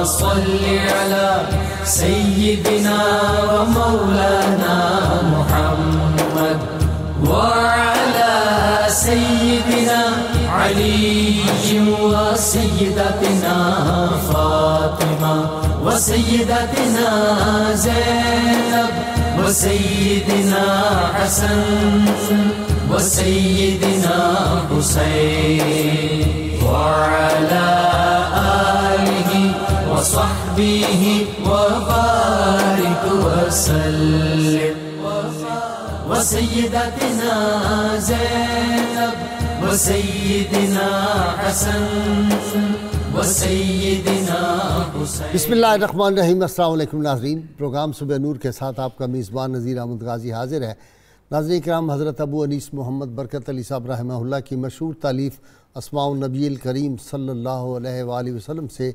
صل على سيدنا ومولانا محمد وعلى سيدنا علي وسيدتنا فاطمة وسيدتنا زينب وسيدنا حسن وسيدنا حسين وعلى آله وصحبه وبارك وسلم وسيدتنا زينب وسيدنا حسن وسيدنا حسين۔ بسم اللہ الرحمن الرحیم۔ السلام علیکم ناظرین، پروگرام صبح نور کے ساتھ آپ کا میزبان نذیر احمد غازی حاضر ہے۔ ناظرین کرام، حضرت ابو انیس محمد برکت علی صاحب رحمہ اللہ کی مشہور تالیف اسماء النبی الکریم صلی اللہ علیہ وآلہ وسلم سے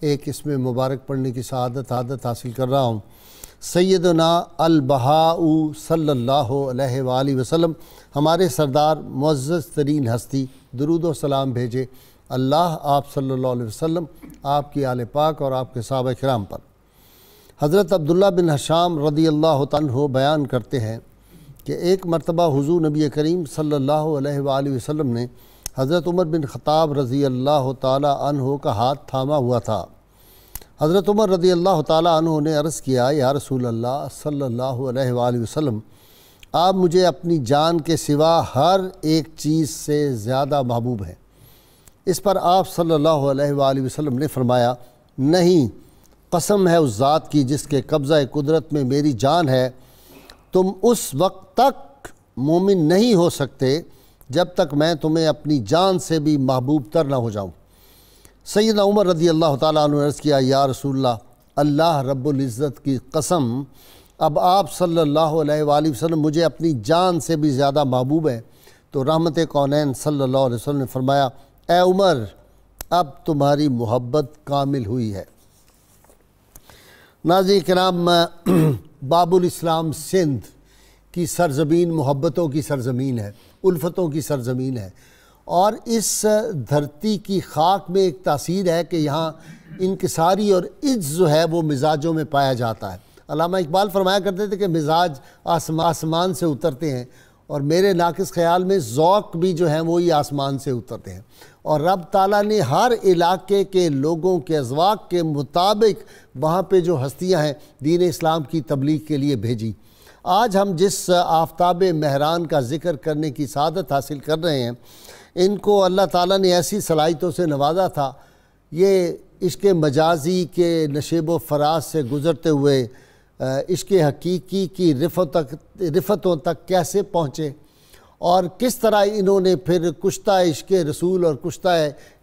ایک اسم مبارک پڑھنے کی سعادت حاصل کر رہا ہوں۔ سیدنا البہاء صلی اللہ علیہ وآلہ وسلم، ہمارے سردار معزز ترین ہستی، درود و سلام بھیجے اللہ آپ صلی اللہ علیہ وسلم، آپ کی آل پاک اور آپ کے صحابہ کرام پر۔ حضرت عبداللہ بن حشام رضی اللہ عنہ بیان کرتے ہیں کہ ایک مرتبہ حضور نبی کریم صلی اللہ علیہ وآلہ وسلم نے حضرت عمر بن خطاب رضی اللہ تعالی عنہ کا ہاتھ تھاما ہوا تھا۔ حضرت عمر رضی اللہ تعالی عنہ نے عرض کیا، یا رسول اللہ صلی اللہ علیہ وآلہ وسلم، آپ مجھے اپنی جان کے سوا ہر ایک چیز سے زیادہ محبوب ہیں۔ اس پر آپ صلی اللہ علیہ وآلہ وسلم نے فرمایا، نہیں، قسم ہے اس ذات کی جس کے قبضہ قدرت میں میری جان ہے، تم اس وقت تک مومن نہیں ہو سکتے جب تک میں تمہیں اپنی جان سے بھی محبوب تر نہ ہو جاؤں۔ سیدنا عمر رضی اللہ تعالیٰ عنہ نے عرض کیا، یا رسول اللہ، اللہ رب العزت کی قسم، اب آپ صلی اللہ علیہ وآلہ وسلم مجھے اپنی جان سے بھی زیادہ محبوب ہیں۔ تو رحمت کونین صلی اللہ علیہ وسلم نے فرمایا، اے عمر، اب تمہاری محبت کامل ہوئی ہے۔ ناظرین کرام، باب الاسلام سندھ کی سرزمین محبتوں کی سرزمین ہے، الفتوں کی سرزمین ہے، اور اس دھرتی کی خاک میں ایک تاثیر ہے کہ یہاں انکساری اور عجز جو ہے وہ مزاجوں میں پایا جاتا ہے۔ علامہ اقبال فرمایا کرتے تھے کہ مزاج آسمان سے اترتے ہیں، اور میرے ناقص خیال میں ذوق بھی جو ہیں وہی آسمان سے اترتے ہیں، اور رب تعالیٰ نے ہر علاقے کے لوگوں کے اذواق کے مطابق وہاں پہ جو ہستیاں ہیں دین اسلام کی تبلیغ کے لیے بھیجی۔ آج ہم جس آفتاب مہران کا ذکر کرنے کی سعادت حاصل کر رہے ہیں، ان کو اللہ تعالیٰ نے ایسی صلاحیتوں سے نوازا تھا، یہ عشق مجازی کے نشیب و فراز سے گزرتے ہوئے عشق حقیقی کی رفتوں تک کیسے پہنچے، اور کس طرح انہوں نے پھر کشتہ عشق رسول اور کشتہ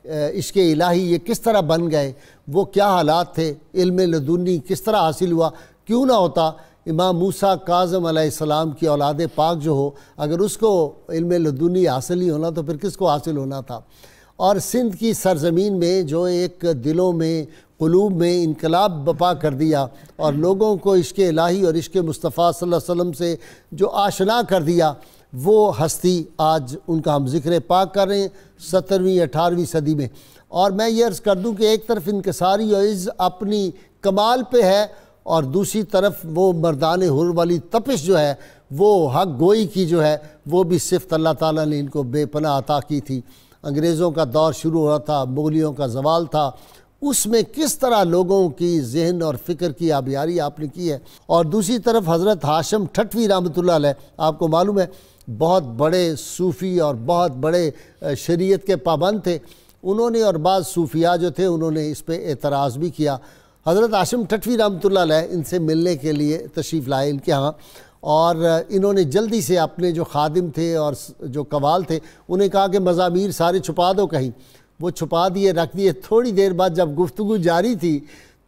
عشق الہی یہ کس طرح بن گئے، وہ کیا حالات تھے، علم لدنی کس طرح حاصل ہوا۔ کیوں نہ ہوتا امام موسیٰ کاظم علیہ السلام کی اولاد پاک جو ہو، اگر اس کو علم لدنی حاصل ہی ہونا تو پھر کس کو حاصل ہونا تھا۔ اور سندھ کی سرزمین میں جو ایک دلوں میں قلوب میں انقلاب بپا کر دیا، اور لوگوں کو عشق الہی اور عشق مصطفیٰ صلی اللہ علیہ وسلم سے جو آشنا کر دیا، وہ ہستی آج ان کا ہم ذکر پاک کر رہے ہیں 17ویں 18ویں صدی میں۔ اور میں یہ عرض کر دوں کہ ایک طرف انکساری اور عز اپنی کمال پہ ہے، اور دوسری طرف وہ مردان حر والی تپش جو ہے وہ حق گوئی کی جو ہے وہ بھی صفت اللہ تعالیٰ نے ان کو بے پناہ عطا کی تھی۔ انگریزوں کا دور شروع ہوا تھا، مغلیوں کا زوال تھا، اس میں کس طرح لوگوں کی ذہن اور فکر کی آبیاری آپ نے کی ہے۔ اور دوسری طرف حضرت ہاشم ٹھٹوی رحمۃ اللہ علیہ، آپ کو معلوم ہے بہت بڑے صوفی اور بہت بڑے شریعت کے پابند تھے، انہوں نے اور بعض صوفیاء جو تھے انہوں نے اس پہ اعتراض بھی کیا۔ حضرت ہاشم ٹھٹوی رحمۃ اللہ علیہ ان سے ملنے کے لیے تشریف لائے ان کے ہاں، اور انہوں نے جلدی سے اپنے جو خادم تھے اور جو قوال تھے انہیں کہا کہ مزامیر سارے چھپا دو کہیں۔ وہ چھپا دیے، رکھ دیے۔ تھوڑی دیر بعد جب گفتگو جاری تھی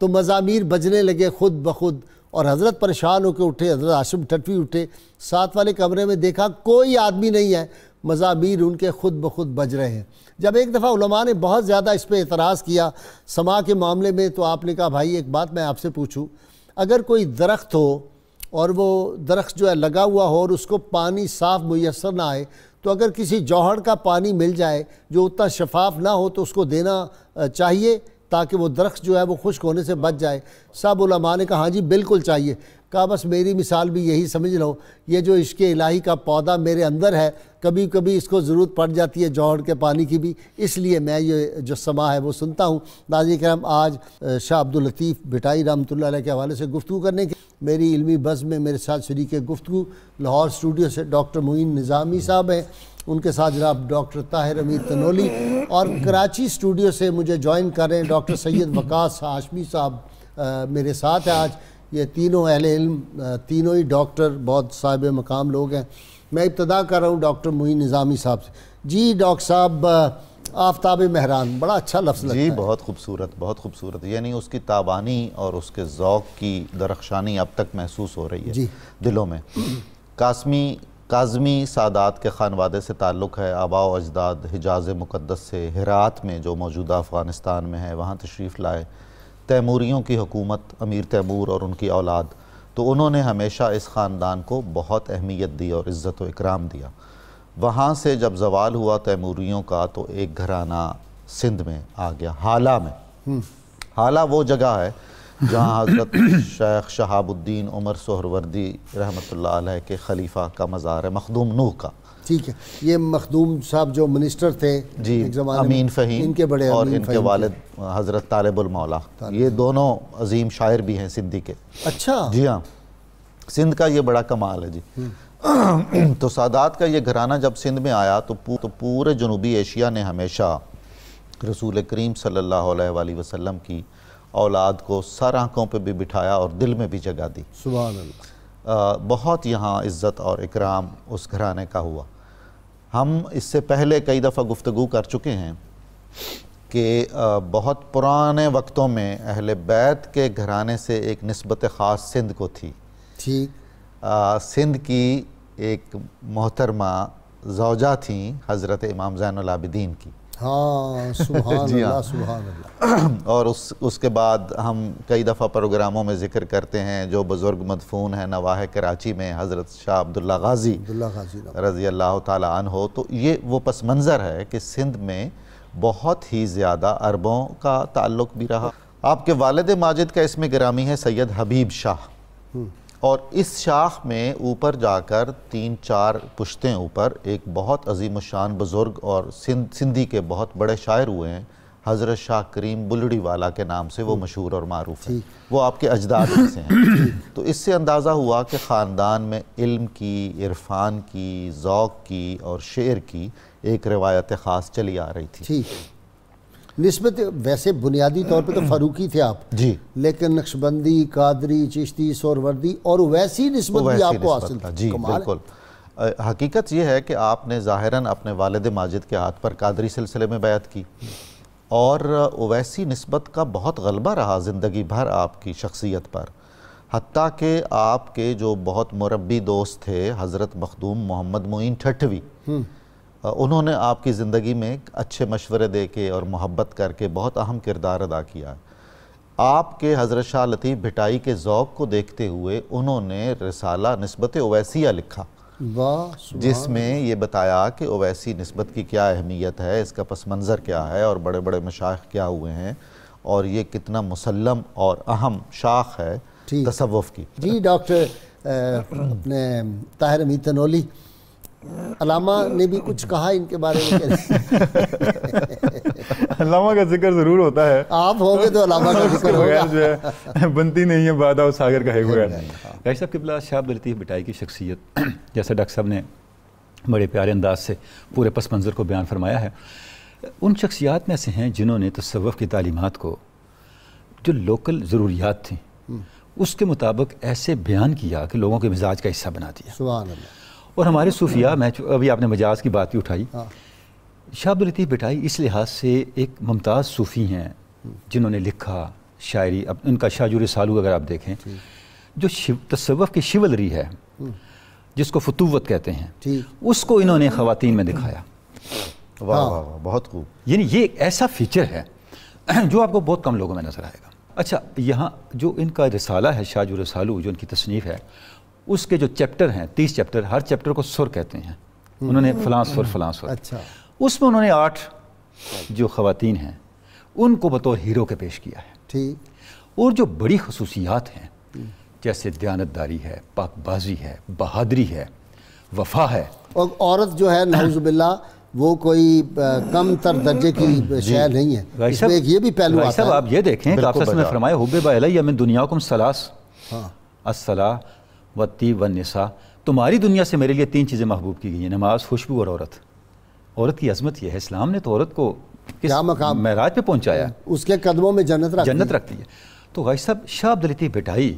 تو مزامیر بجنے لگے خود بخود، اور حضرت پریشان ہو کے اٹھے، حضرت ہاشم ٹھٹوی اٹھے، ساتھ والے کمرے میں دیکھا کوئی آدمی نہیں ہے، مزامیر ان کے خود بخود بج رہے ہیں۔ جب ایک دفعہ علماء نے بہت زیادہ اس پہ اعتراض کیا سماع کے معاملے میں، تو آپ نے کہا بھائی ایک بات میں آپ سے پوچھوں، اگر کوئی درخت ہو اور وہ درخت جو ہے لگا ہوا ہو اور اس کو پانی صاف میسر نہ آئے، تو اگر کسی جوہر کا پانی مل جائے جو اتنا شفاف نہ ہو تو اس کو دینا چاہیے تاکہ وہ درخت جو ہے وہ خشک ہونے سے بچ جائے۔ سب علماء نے کہا ہاں جی بالکل چاہیے۔ کہا بس میری مثال بھی یہی سمجھ لو، یہ جو عشق الہی کا پودا میرے اندر ہے، کبھی کبھی اس کو ضرورت پڑ جاتی ہے جوہر کے پانی کی بھی، اس لیے میں یہ جو سما ہے وہ سنتا ہوں۔ ناظرین کرام، آج شاہ عبداللطیف بھٹائی رحمۃ اللہ علیہ کے حوالے سے گفتگو کرنے کی میری علمی بزم میں میرے ساتھ شریک گفتگو لاہور اسٹوڈیو سے ڈاکٹر معین نظامی صاحب ہیں، ان کے ساتھ جناب ڈاکٹر طاہر امیر تنولی، اور کراچی اسٹوڈیو سے مجھے جوائن کر رہے ہیں ڈاکٹر سید وقاص ہاشمی صاحب میرے ساتھ ہیں آج۔ یہ تینوں اہل علم، تینوں ہی ڈاکٹر، بہت صاحب مقام لوگ ہیں۔ میں ابتدا کر رہا ہوں ڈاکٹر معین نظامی صاحب سے۔ جی ڈاکٹر صاحب، آفتاب مہران بڑا اچھا لفظ لگتا ہے۔ جی بہت خوبصورت، بہت خوبصورت، یعنی اس کی تابانی اور اس کے ذوق کی درخشانی اب تک محسوس ہو رہی ہے جی دلوں میں۔ کاظمی سادات کے خانوادے سے تعلق ہے، آباء و اجداد حجاز مقدس سے ہرات میں جو موجودہ افغانستان میں ہے وہاں تشریف لائے۔ تیموریوں کی حکومت، امیر تیمور اور ان کی اولاد، تو انہوں نے ہمیشہ اس خاندان کو بہت اہمیت دی اور عزت و اکرام دیا۔ وہاں سے جب زوال ہوا تیموریوں کا تو ایک گھرانہ سندھ میں آ گیا، حالہ میں۔ حالہ وہ جگہ ہے جہاں حضرت شیخ شہاب الدین عمر سہروردی رحمۃ اللہ علیہ کے خلیفہ کا مزار ہے، مخدوم نوح کا۔ ٹھیک ہے، یہ مخدوم صاحب جو منسٹر تھے جی، ایک زمانے امین میں، فہیم ان کے بڑے اور امین ان کے فہیم والد حضرت طالب المولا، یہ دونوں عظیم شاعر بھی ہیں سندھی کے۔ اچھا جی ہاں، سندھ کا یہ بڑا کمال ہے جی۔ تو سادات کا یہ گھرانہ جب سندھ میں آیا تو پورے جنوبی ایشیا نے ہمیشہ رسول کریم صلی اللہ علیہ وآلہ وسلم کی اولاد کو سر آنکھوں پہ بھی بٹھایا اور دل میں بھی جگہ دی۔ سبحان اللہ۔ بہت یہاں عزت اور اکرام اس گھرانے کا ہوا۔ ہم اس سے پہلے کئی دفعہ گفتگو کر چکے ہیں کہ بہت پرانے وقتوں میں اہل بیت کے گھرانے سے ایک نسبت خاص سندھ کو تھی۔ ٹھیک۔ سندھ کی ایک محترمہ زوجہ تھیں حضرت امام زین العابدین کی۔ ہاں سبحان جی ہاں۔ اللہ سبحان اللہ۔ اور اس کے بعد ہم کئی دفعہ پروگراموں میں ذکر کرتے ہیں جو بزرگ مدفون ہیں نواح کراچی میں، حضرت شاہ عبداللہ غازی رضی اللہ تعالیٰ عنہ۔ تو یہ وہ پس منظر ہے کہ سندھ میں بہت ہی زیادہ عربوں کا تعلق بھی رہا۔ آپ کے والد ماجد کا اسم گرامی ہے سید حبیب شاہ، اور اس شاخ میں اوپر جا کر 3-4 پشتیں اوپر ایک بہت عظیم الشان بزرگ اور سندھی کے بہت بڑے شاعر ہوئے ہیں، حضرت شاہ کریم بلڑی والا کے نام سے وہ مشہور اور معروف ہیں، وہ آپ کے اجداد میں سے ہیں۔ تو اس سے اندازہ ہوا کہ خاندان میں علم کی، عرفان کی، ذوق کی اور شعر کی ایک روایت خاص چلی آ رہی تھی۔ ٹھیک۔ نسبت ویسے بنیادی طور پہ تو فاروقی تھے آپ، جی، لیکن نقشبندی، قادری، چشتی، سہروردی اور ویسی نسبت بھی آپ کو حاصل تھی۔ جی بالکل۔ حقیقت یہ ہے کہ آپ نے ظاہراً اپنے والد ماجد کے ہاتھ پر قادری سلسلے میں بیعت کی، اور اویسی نسبت کا بہت غلبہ رہا زندگی بھر آپ کی شخصیت پر، حتیٰ کہ آپ کے جو بہت مربی دوست تھے حضرت مخدوم محمد معین ٹھٹوی، انہوں نے آپ کی زندگی میں اچھے مشورے دے کے اور محبت کر کے بہت اہم کردار ادا کیا۔ آپ کے حضرت شاہ لطیف بھٹائی کے ذوق کو دیکھتے ہوئے انہوں نے رسالہ نسبت اویسیہ لکھا، جس میں یہ بتایا کہ اویسی نسبت کی کیا اہمیت ہے، اس کا پس منظر کیا ہے، اور بڑے بڑے مشائخ کیا ہوئے ہیں، اور یہ کتنا مسلم اور اہم شاخ ہے تصوف کی۔ جی ڈاکٹر اپنے طاہر امیر تنولی، علامہ نے بھی کچھ کہا ان کے بارے میں؟ علامہ کا ذکر ضرور ہوتا ہے، آپ ہوں گے تو علامہ کا ذکر ہوگا، جو ہے بنتی نہیں ہے بادہ و ساگر کا ہے بغیر۔ ڈاکٹر صاحب قبلہ شاہ عبداللطیف بھٹائی کی شخصیت، جیسا ڈاکٹر صاحب نے بڑے پیارے انداز سے پورے پس منظر کو بیان فرمایا ہے، ان شخصیات میں سے ہیں جنہوں نے تصوف کی تعلیمات کو جو لوکل ضروریات تھیں اس کے مطابق ایسے بیان کیا کہ لوگوں کے مزاج کا حصہ بنا دیا۔ سبحان اللہ۔ اور ہمارے صوفیاء، میں ابھی آپ نے مجاز کی بات بھی اٹھائی، شاہ عبداللطیف بھٹائی اس لحاظ سے ایک ممتاز صوفی ہیں جنہوں نے لکھا شاعری، ان کا شاجور سالو اگر آپ دیکھیں، جو تصوف کی شیولری ہے جس کو فتوت کہتے ہیں، اس کو انہوں نے خواتین میں دکھایا۔ واہ واہ واہ، بہت خوب۔ یعنی یہ ایک ایسا فیچر ہے جو آپ کو بہت کم لوگوں میں نظر آئے گا۔ اچھا، یہاں جو ان کا رسالہ ہے شاجور سالو، جو ان کی تصنیف ہے، اس کے جو چیپٹر ہیں 30 چیپٹر، ہر چیپٹر کو سر کہتے ہیں، انہوں نے فلاں سر فلاں سر، اس میں انہوں نے 8 جو خواتین ہیں ان کو بطور ہیرو کے پیش کیا ہے. ٹھیک. اور جو بڑی خصوصیات ہیں جیسے دیانتداری ہے، پاک بازی ہے، بہادری ہے، وفا ہے. اور عورت جو ہے نعوذ باللہ وہ کوئی کم تر درجے کی شے نہیں ہے. اس میں ایک یہ بھی پہلو آتا ہے. آپ یہ دیکھیں کہ آپ صلی اللہ علیہ وسلم نے فرمایا حبب الی من دنیاکم ثلاث، الصلاۃ والطیب والنساء، تمہاری دنیا سے میرے لیے 3 چیزیں محبوب کی گئی ہیں، نماز، خوشبو اور عورت. عورت کی عظمت یہ ہے، اسلام نے تو عورت کو کیا مقام معراج پہ پہنچایا، اس کے قدموں میں جنت رکھتی ہے. تو غازی صاحب شاہ عبداللطیف بھٹائی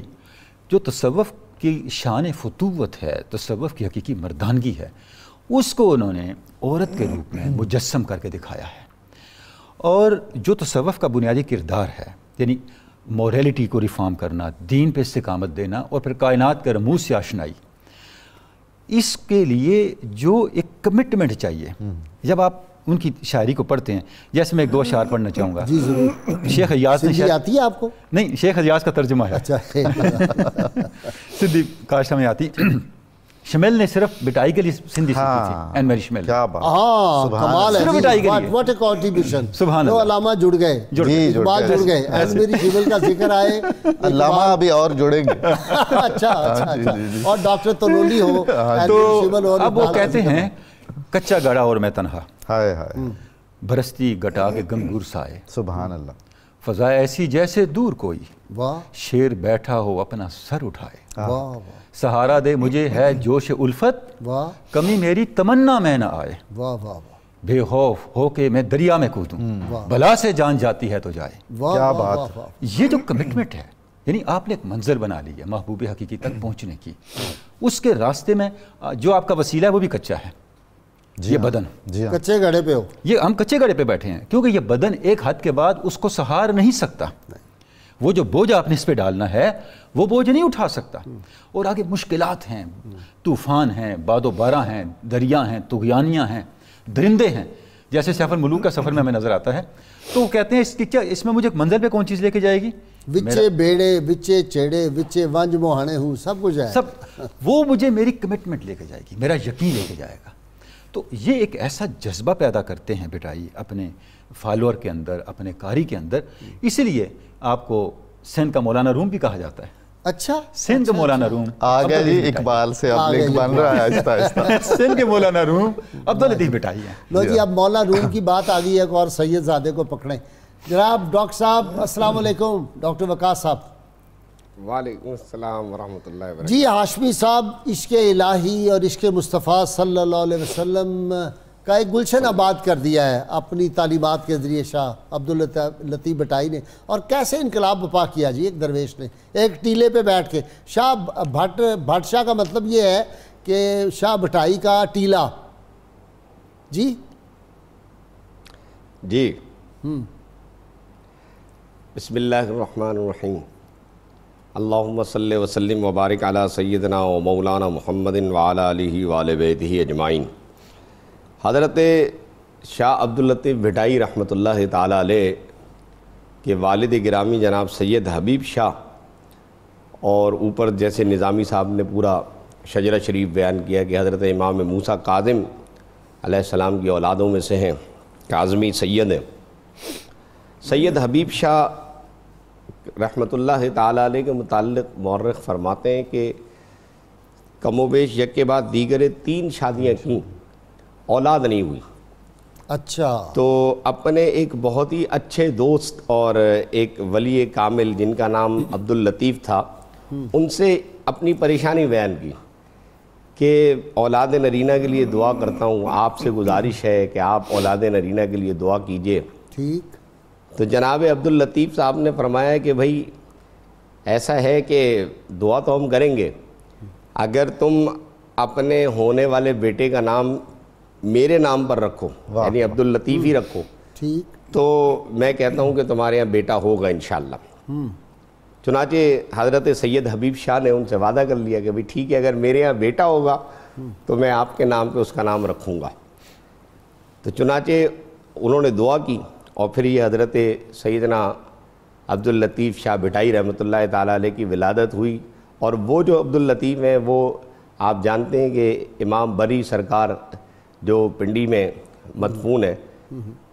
جو تصوف کی شان فتوت ہے، تصوف کی حقیقی مردانگی ہے، اس کو انہوں نے عورت کے روپ میں مجسم کر کے دکھایا ہے. اور جو تصوف کا بنیادی کردار ہے، یعنی موریلٹی کو ریفارم کرنا، دین پہ استقامت دینا اور پھر کائنات کے رموز سے آشنائی، اس کے لیے جو ایک کمٹمنٹ چاہیے. جب آپ ان کی شاعری کو پڑھتے ہیں، جیسے میں 1-2 اشعار پڑھنا چاہوں گا. جی ضرور. شیخ حجاز نے آتی ہے آپ کو؟ نہیں، شیخ حجاز کا ترجمہ ہے. اچھا. سندھی کاشت میں آتی. شمیل نے صرف بٹائی کے لیے سندھی سیکھی تھی، این میری شمیل. کیا بات. ہاں کمال ہے. صرف بٹائی کے لیے. What a contribution. سبحان اللہ. علامہ جڑ گئے، اقبال جڑ گئے، این میری شمیل کا ذکر آئے، علامہ ابھی اور جڑیں گے. اچھا. اور ڈاکٹر تنولی ہو، تو اب وہ کہتے ہیں کچا گڑا اور میں تنہا، ہائے ہائے برستی گٹا کے گنگور سائے، سبحان اللہ. فضا ایسی جیسے دور کوئی، واہ شیر بیٹھا ہو اپنا سر اٹھائے، واہ سہارا دے مجھے ہے جوش الفت، واہ کمی میری تمنا میں نہ آئے، واہ واہ بے خوف ہو کے میں دریا میں کودوں، بلا سے جان جاتی ہے تو جائے. کیا بات. یہ جو کمٹمنٹ ہے، یعنی آپ نے ایک منزل بنا لی ہے محبوب حقیقی تک پہنچنے کی، اس کے راستے میں جو آپ کا وسیلہ ہے وہ بھی کچا ہے. یہ بدن، کچے گڑھے پہ ہو، یہ ہم کچے گڑھے پہ بیٹھے ہیں کیونکہ یہ بدن ایک حد کے بعد اس کو سہار نہیں سکتا. وہ جو بوجھ آپ نے اس پہ ڈالنا ہے وہ بوجھ نہیں اٹھا سکتا. اور آگے مشکلات ہیں، طوفان ہیں، باد و بارہ ہیں، دریا ہیں، طغیانیاں ہیں، درندے ہیں. جیسے سیف الملوک کا سفر میں ہمیں نظر آتا ہے تو وہ کہتے ہیں اس میں مجھے ایک منزل پہ کون چیز لے کے جائے گی؟ وچے بیڑے، وچے چیڑے، وچے ونج موہانے ہوں، سب کچھ ہے. وہ مجھے میری کمٹمنٹ لے کے جائے گی، میرا یقین لے کے جائے گا. تو یہ ایک ایسا جذبہ پیدا کرتے ہیں بٹائی اپنے فالوور کے اندر، اپنے قاری کے اندر. اسی لیے آپ کو سندھ کا مولانا روم بھی کہا جاتا ہے. اچھا، سندھ کا مولانا روم آگے جی اقبال سے اب لنک بن رہا ہے آہستہ آہستہ. سندھ کے مولانا روم عبداللطیف بٹائی ہیں. لو جی اب مولانا روم کی بات آ گئی ہے، ایک اور سید زادے کو پکڑیں. جناب ڈاکٹر صاحب السلام علیکم. ڈاکٹر وقاص صاحب. وعلیکم السلام ورحمۃ اللہ وبرکاتہ. جی ہاشمی صاحب، عشق الہی اور عشق مصطفیٰ صلی اللہ علیہ وسلم کا ایک گلشن آباد کر دیا ہے اپنی تعلیمات کے ذریعے شاہ عبداللطیف بٹائی نے. اور کیسے انقلاب برپا کیا جی ایک درویش نے ایک ٹیلے پہ بیٹھ کے. شاہ بھٹ شاہ کا مطلب یہ ہے کہ شاہ بٹائی کا ٹیلا. جی جی بسم اللہ الرحمن الرحیم. اللہم صلی وسلم وبارک علی سیدنا و مولانا محمد وعلی آلہ وآل بیتہ اجمعین. حضرت شاہ عبداللطیف بھٹائی رحمۃ اللہ تعالیٰ علیہ کے والد گرامی جناب سید حبیب شاہ، اور اوپر جیسے نظامی صاحب نے پورا شجرہ شریف بیان کیا کہ حضرت امام موسیٰ کاظم علیہ السلام کی اولادوں میں سے ہیں، کاظمی سید ہیں. سید حبیب شاہ رحمۃ اللہ تعالیٰ علیہ کے متعلق مورخ فرماتے ہیں کہ کم و بیش یک کے بعد دیگر 3 شادیاں کیں، اولاد نہیں ہوئی. اچھا. تو اپنے ایک بہت ہی اچھے دوست اور ایک ولی کامل جن کا نام عبداللطیف تھا، ان سے اپنی پریشانی بیان کی کہ اولاد نرینہ کے لیے دعا کرتا ہوں، آپ سے گزارش ہے کہ آپ اولاد نرینہ کے لیے دعا کیجئے. ٹھیک. تو جناب عبداللطیف صاحب نے فرمایا کہ بھائی ایسا ہے کہ دعا تو ہم کریں گے، اگر تم اپنے ہونے والے بیٹے کا نام میرے نام پر رکھو، یعنی عبداللطیف ہی رکھو، ٹھیک، تو میں کہتا ہوں کہ تمہارے یہاں بیٹا ہوگا انشاءاللہ. چنانچہ حضرت سید حبیب شاہ نے ان سے وعدہ کر لیا کہ بھائی ٹھیک ہے، اگر میرے یہاں بیٹا ہوگا تو میں آپ کے نام پہ اس کا نام رکھوں گا. تو چنانچہ انہوں نے دعا کی اور پھر یہ حضرت سیدنا عبداللطیف شاہ بھٹائی رحمۃ اللہ تعالیٰ علیہ کی ولادت ہوئی. اور وہ جو عبداللطیف ہیں وہ آپ جانتے ہیں کہ امام بری سرکار جو پنڈی میں مدفون ہے،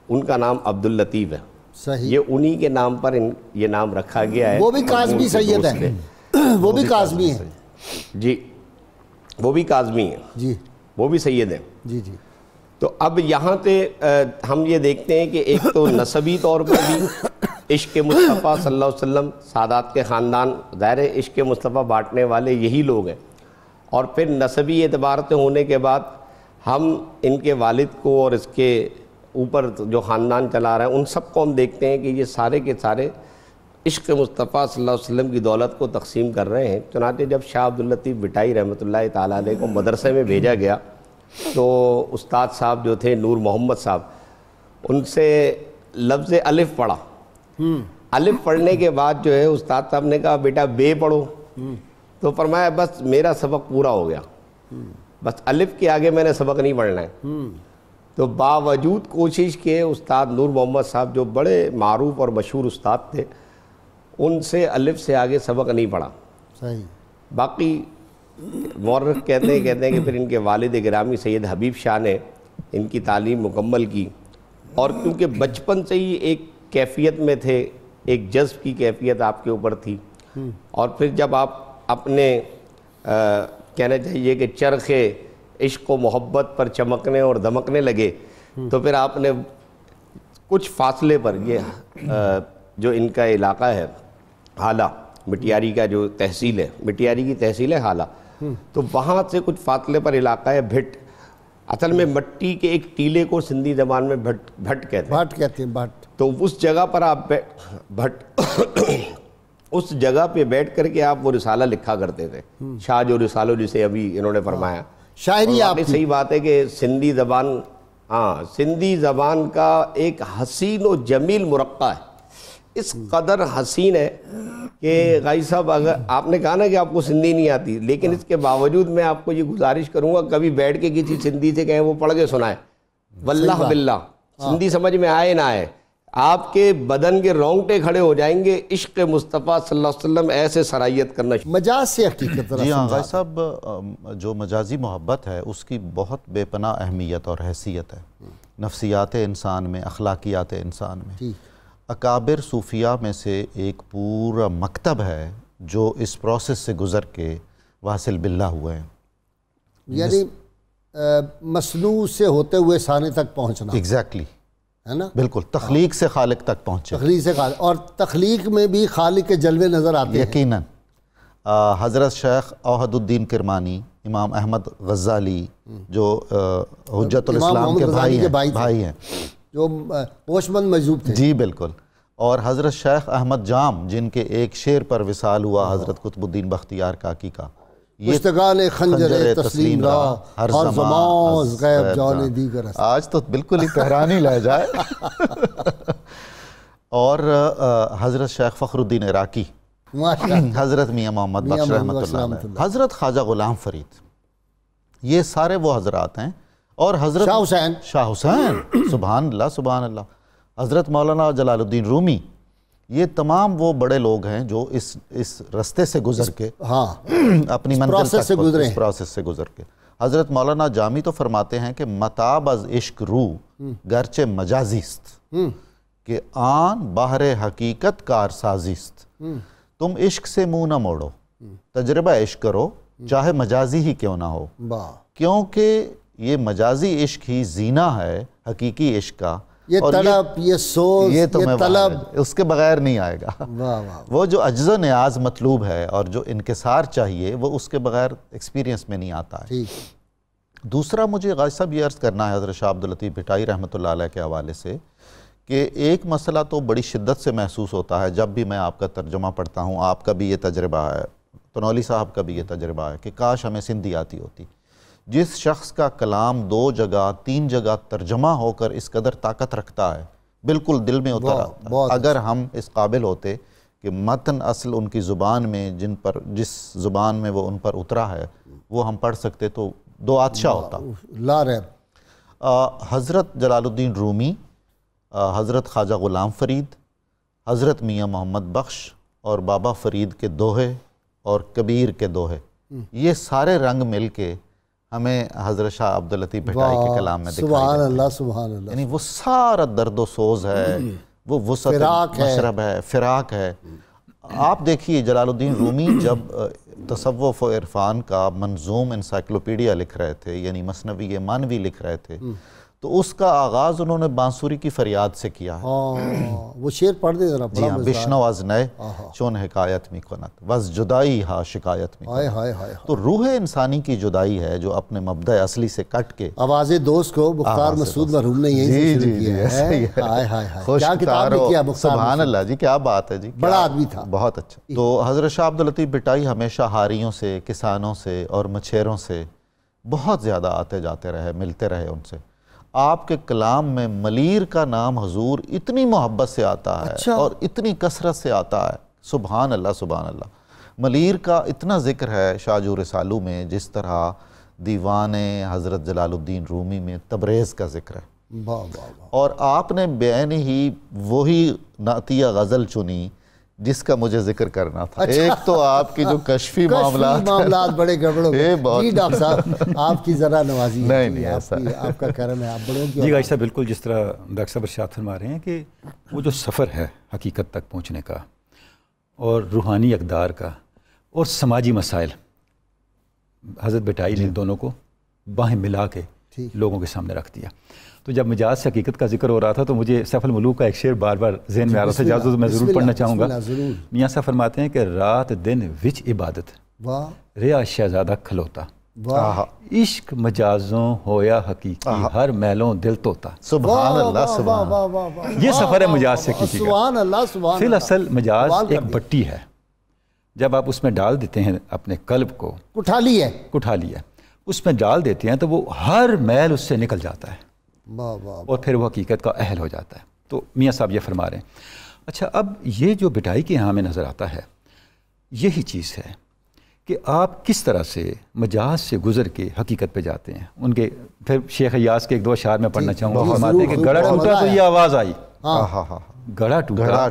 ان کا نام عبداللطیف ہے. صحیح. یہ انہی کے نام پر یہ نام رکھا گیا ہے. وہ بھی کاظمی سید ہیں, وہ بھی کاظمی ہیں. جی وہ بھی کاظمی ہیں, جی وہ بھی سید ہیں. جی جی. تو اب یہاں سے ہم یہ دیکھتے ہیں کہ ایک تو نسبی طور پر بھی عشق مصطفیٰ صلی اللہ علیہ وسلم, سادات کے خاندان ظاہر عشق مصطفیٰ بانٹنے والے یہی لوگ ہیں, اور پھر نسبی اعتبار سے ہونے کے بعد ہم ان کے والد کو اور اس کے اوپر جو خاندان چلا رہا ہے ان سب کو ہم دیکھتے ہیں کہ یہ سارے کے سارے عشق مصطفیٰ صلی اللہ علیہ وسلم کی دولت کو تقسیم کر رہے ہیں. چنانچہ جب شاہ عبداللطیف بھٹائی رحمۃ اللہ تعالیٰ علیہ کو مدرسے میں بھیجا گیا تو استاد صاحب جو تھے نور محمد صاحب, ان سے لفظ الف پڑھا. الف پڑھنے کے بعد جو ہے استاد صاحب نے کہا بیٹا بے پڑھو, تو فرمایا بس میرا سبق پورا ہو گیا, بس الف کے آگے میں نے سبق نہیں پڑھنا ہے. تو باوجود کوشش کے استاد نور محمد صاحب جو بڑے معروف اور مشہور استاد تھے, ان سے الف سے آگے سبق نہیں پڑھا. صحیح. باقی مورخ کہتے ہیں کہ پھر ان کے والد گرامی سید حبیب شاہ نے ان کی تعلیم مکمل کی, اور کیونکہ بچپن سے ہی ایک کیفیت میں تھے, ایک جذب کی کیفیت آپ کے اوپر تھی, اور پھر جب آپ اپنے کہنا چاہیے کہ چرخ عشق و محبت پر چمکنے اور دمکنے لگے, تو پھر آپ نے کچھ فاصلے پر یہ جو ان کا علاقہ ہے حالہ, مٹیاری کا جو تحصیل ہے, مٹیاری کی تحصیل ہے حالہ, تو وہاں سے کچھ فاصلے پر علاقہ ہے بھٹ. اصل میں مٹی کے ایک ٹیلے کو سندھی زبان میں بھٹ کہتے ہیں. بھٹ. تو اس جگہ پر آپ اس جگہ پہ بیٹھ کر کے آپ وہ رسالہ لکھا کرتے تھے, شاہ جو رسالو جسے ابھی انہوں نے فرمایا. شاعری آپ صحیح بات ہے کہ سندھی زبان, سندھی زبان کا ایک حسین و جمیل مرقع ہے, اس قدر حسین ہے کہ غازی صاحب اگر آپ نے کہا نا کہ آپ کو سندھی نہیں آتی, لیکن اس کے باوجود میں آپ کو یہ گزارش کروں گا کبھی بیٹھ کے کسی سندھی سے کہیں وہ پڑھ کے سنائے, واللہ باللہ سندھی سمجھ میں آئے نہ آئے, آپ کے بدن کے رونگٹے کھڑے ہو جائیں گے. عشق مصطفیٰ صلی اللہ علیہ وسلم ایسے سرائیت کرنا. مجاز سے حقیقت. جی ہاں غازی صاحب, جو مجازی محبت ہے اس کی بہت بے پناہ اہمیت اور حیثیت ہے نفسیات انسان میں, اخلاقیات انسان میں. اکابر صوفیہ میں سے ایک پورا مکتب ہے جو اس پروسیس سے گزر کے واصل باللہ ہوئے ہیں, یعنی مصنوع سے ہوتے ہوئے ثانی تک پہنچنا. ایگزیکٹلی ہے نا, بالکل, تخلیق سے خالق تک پہنچے. تخلیق سے خالق, اور تخلیق میں بھی خالق کے جلوے نظر آتے ہیں یقیناً. حضرت شیخ اوحد الدین کرمانی, امام احمد غزالی جو حجت الاسلام کے بھائی ہیں, جو پوشمند مجذوب تھے. جی بالکل. اور حضرت شیخ احمد جام جن کے ایک شعر پر وصال ہوا حضرت قطب الدین بختیار کاکی کا, مشتگان خنجر تسلیم را ہر زمان غیب جان دیگر. آج تو بالکل ہی تہرانی لے جائے. اور حضرت شیخ فخر الدین عراقی, حضرت میاں محمد بخش رحمۃ اللہ علیہ, حضرت خواجہ غلام فرید, یہ سارے وہ حضرات ہیں. اور حضرت شاہ حسین سبحان اللہ سبحان اللہ, حضرت مولانا جلال الدین رومی, یہ تمام وہ بڑے لوگ ہیں جو اس رستے سے گزر کے اپنی منزل تک اس پروسیس سے گزر کے. حضرت مولانا جامی تو فرماتے ہیں کہ متاب از عشق روح گرچہ مجازیست, کہ آن باہر حقیقت کار سازیست. تم عشق سے منہ نہ موڑو, تجربہ عشق کرو چاہے مجازی ہی کیوں نہ ہو, کیونکہ یہ مجازی عشق ہی زینہ ہے حقیقی عشق کا. یہ طلب, یہ سوز, یہ طلب اس کے بغیر نہیں آئے گا. وہ جو عجز و نیاز مطلوب ہے اور جو انکسار چاہیے وہ اس کے بغیر ایکسپیرینس میں نہیں آتا ہے. دوسرا مجھے غازی صاحب یہ عرض کرنا ہے حضرت شاہ عبداللطیف بھٹائی رحمۃ اللہ علیہ کے حوالے سے, کہ ایک مسئلہ تو بڑی شدت سے محسوس ہوتا ہے جب بھی میں آپ کا ترجمہ پڑھتا ہوں. آپ کا بھی یہ تجربہ ہے, تنولی صاحب کا بھی یہ تجربہ ہے کہ کاش ہمیں سندھی آتی ہوتی. جس شخص کا کلام 2 جگہ 3 جگہ ترجمہ ہو کر اس قدر طاقت رکھتا ہے, بالکل دل میں اتر آتا ہے. اگر ہم اس قابل ہوتے کہ متن اصل ان کی زبان میں جس زبان میں وہ ان پر اترا ہے وہ ہم پڑھ سکتے تو 2 آتشاہ ہوتا. لا رہے. حضرت جلال الدین رومی, حضرت خواجہ غلام فرید, حضرت میاں محمد بخش اور بابا فرید کے دوہے اور کبیر کے دوہے, یہ سارے رنگ مل کے ہمیں حضرت شاہ عبداللطیف بھٹائی کے کلام میں دکھائی. سبحان اللہ سبحان اللہ. یعنی وہ سارا درد و سوز ہے, وہ وسعت مشرب ہے، فراق ہے۔ آپ دیکھیے جلال الدین رومی جب تصوف و عرفان کا منظوم انسائکلوپیڈیا لکھ رہے تھے، یعنی مثنوی مانوی لکھ رہے تھے، تو اس کا آغاز انہوں نے بانسوری کی فریاد سے کیا ہے۔ وہ شعر پڑھ دے ذرا، جی ہاں، بشنو از نئے چون حکایت می کنت وز جدائی ہا شکایت می کنت۔ تو روح انسانی کی جدائی ہے جو اپنے مبدأ اصلی سے کٹ کے آواز دوست کو مختار مسعود مرحوم نے یہیں سے شروع کیا ہے۔ کیا کتاب لکھی ہے مختار؟ سبحان اللہ جی، کیا بات ہے جی، بڑا آدمی تھا، بہت اچھا۔ تو حضرت شاہ عبداللطیف بھٹائی ہمیشہ ہاریوں سے، کسانوں سے اور مچھیروں سے بہت زیادہ آتے جاتے رہے، ملتے رہے ان سے۔ آپ کے کلام میں ملیر کا نام حضور اتنی محبت سے آتا ہے اور اتنی کثرت سے آتا ہے، سبحان اللہ سبحان اللہ۔ ملیر کا اتنا ذکر ہے شاہ رسالو میں جس طرح دیوان حضرت جلال الدین رومی میں تبریز کا ذکر ہے۔ اور آپ نے بعین ہی وہی نعتیہ غزل چنی جس کا مجھے ذکر کرنا تھا۔ ایک تو آپ کی جو کشفی معاملات بڑے گڑبڑ جی ڈاکٹر صاحب آپ کی ذرا نوازی نہیں ایسا آپ کا کرم ہے، آپ بڑوں کی جی غازی صاحب بالکل جس طرح ڈاکٹر صاحب ارشاد فرما رہے ہیں کہ وہ جو سفر ہے حقیقت تک پہنچنے کا اور روحانی اقدار کا اور سماجی مسائل، حضرت بھٹائی نے دونوں کو باہیں ملا کے لوگوں کے سامنے رکھ دیا۔ تو جب مجاز سے حقیقت کا ذکر ہو رہا تھا تو مجھے سیف الملوک کا ایک شعر بار بار ذہن میں آ رہا تھا، اجازت میں ضرور پڑھنا چاہوں گا۔ میاں صاحب فرماتے ہیں کہ رات دن وچ عبادت ریا شہزادہ کھلوتا، عشق مجازوں ہویا حقیقی ہر میلوں دل توتا۔ سبحان اللہ سبحان اللہ۔ یہ سفر ہے مجاز سے حقیقی کا۔ سبحان اللہ سبحان اللہ۔ فی الاصل مجاز ایک بٹی ہے، جب آپ اس میں ڈال دیتے ہیں اپنے قلب کو، کٹھالی ہے، کٹھالی ہے، اس میں ڈال دیتے ہیں تو وہ ہر میل اس سے نکل جاتا ہے اور پھر وہ حقیقت کا اہل ہو جاتا ہے۔ تو میاں صاحب یہ فرما رہے ہیں۔ اچھا، اب یہ جو بھٹائی کے یہاں میں نظر آتا ہے یہی چیز ہے کہ آپ کس طرح سے مجاز سے گزر کے حقیقت پہ جاتے ہیں۔ ان کے پھر شیخ ایاز کے ایک دو اشعار میں پڑھنا چاہوں گا، فرماتے ہیں کہ گڑھا ٹوٹا تو یہ آواز آئی، گڑھا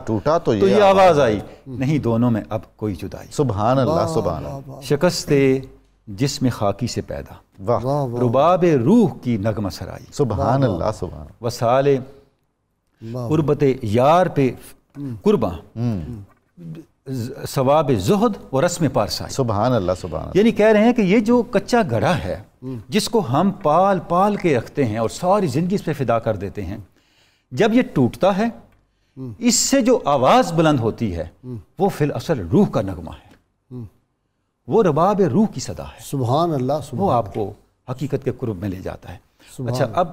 ٹوٹا تو یہ آواز آئی، نہیں دونوں میں اب کوئی جدائی۔ سبحان اللہ سبحان اللہ۔ شکست جسم خاکی سے پیدا، رباب روح کی نغمہ سرائی، سبحان اللہ سبحان اللہ۔ وصال قربت یار پہ قرباں، ثواب زہد و رسم پارسائی، سبحان اللہ سبحان اللہ۔ یعنی کہہ رہے ہیں کہ یہ جو کچا گھڑا ہے جس کو ہم پال پال کے رکھتے ہیں اور ساری زندگی اس پہ فدا کر دیتے ہیں، جب یہ ٹوٹتا ہے اس سے جو آواز بلند ہوتی ہے وہ فی الاصل روح کا نغمہ ہے، وہ رباب روح کی صدا ہے۔ سبحان اللہ، وہ آپ کو حقیقت کے قرب میں لے جاتا ہے۔ اچھا، اب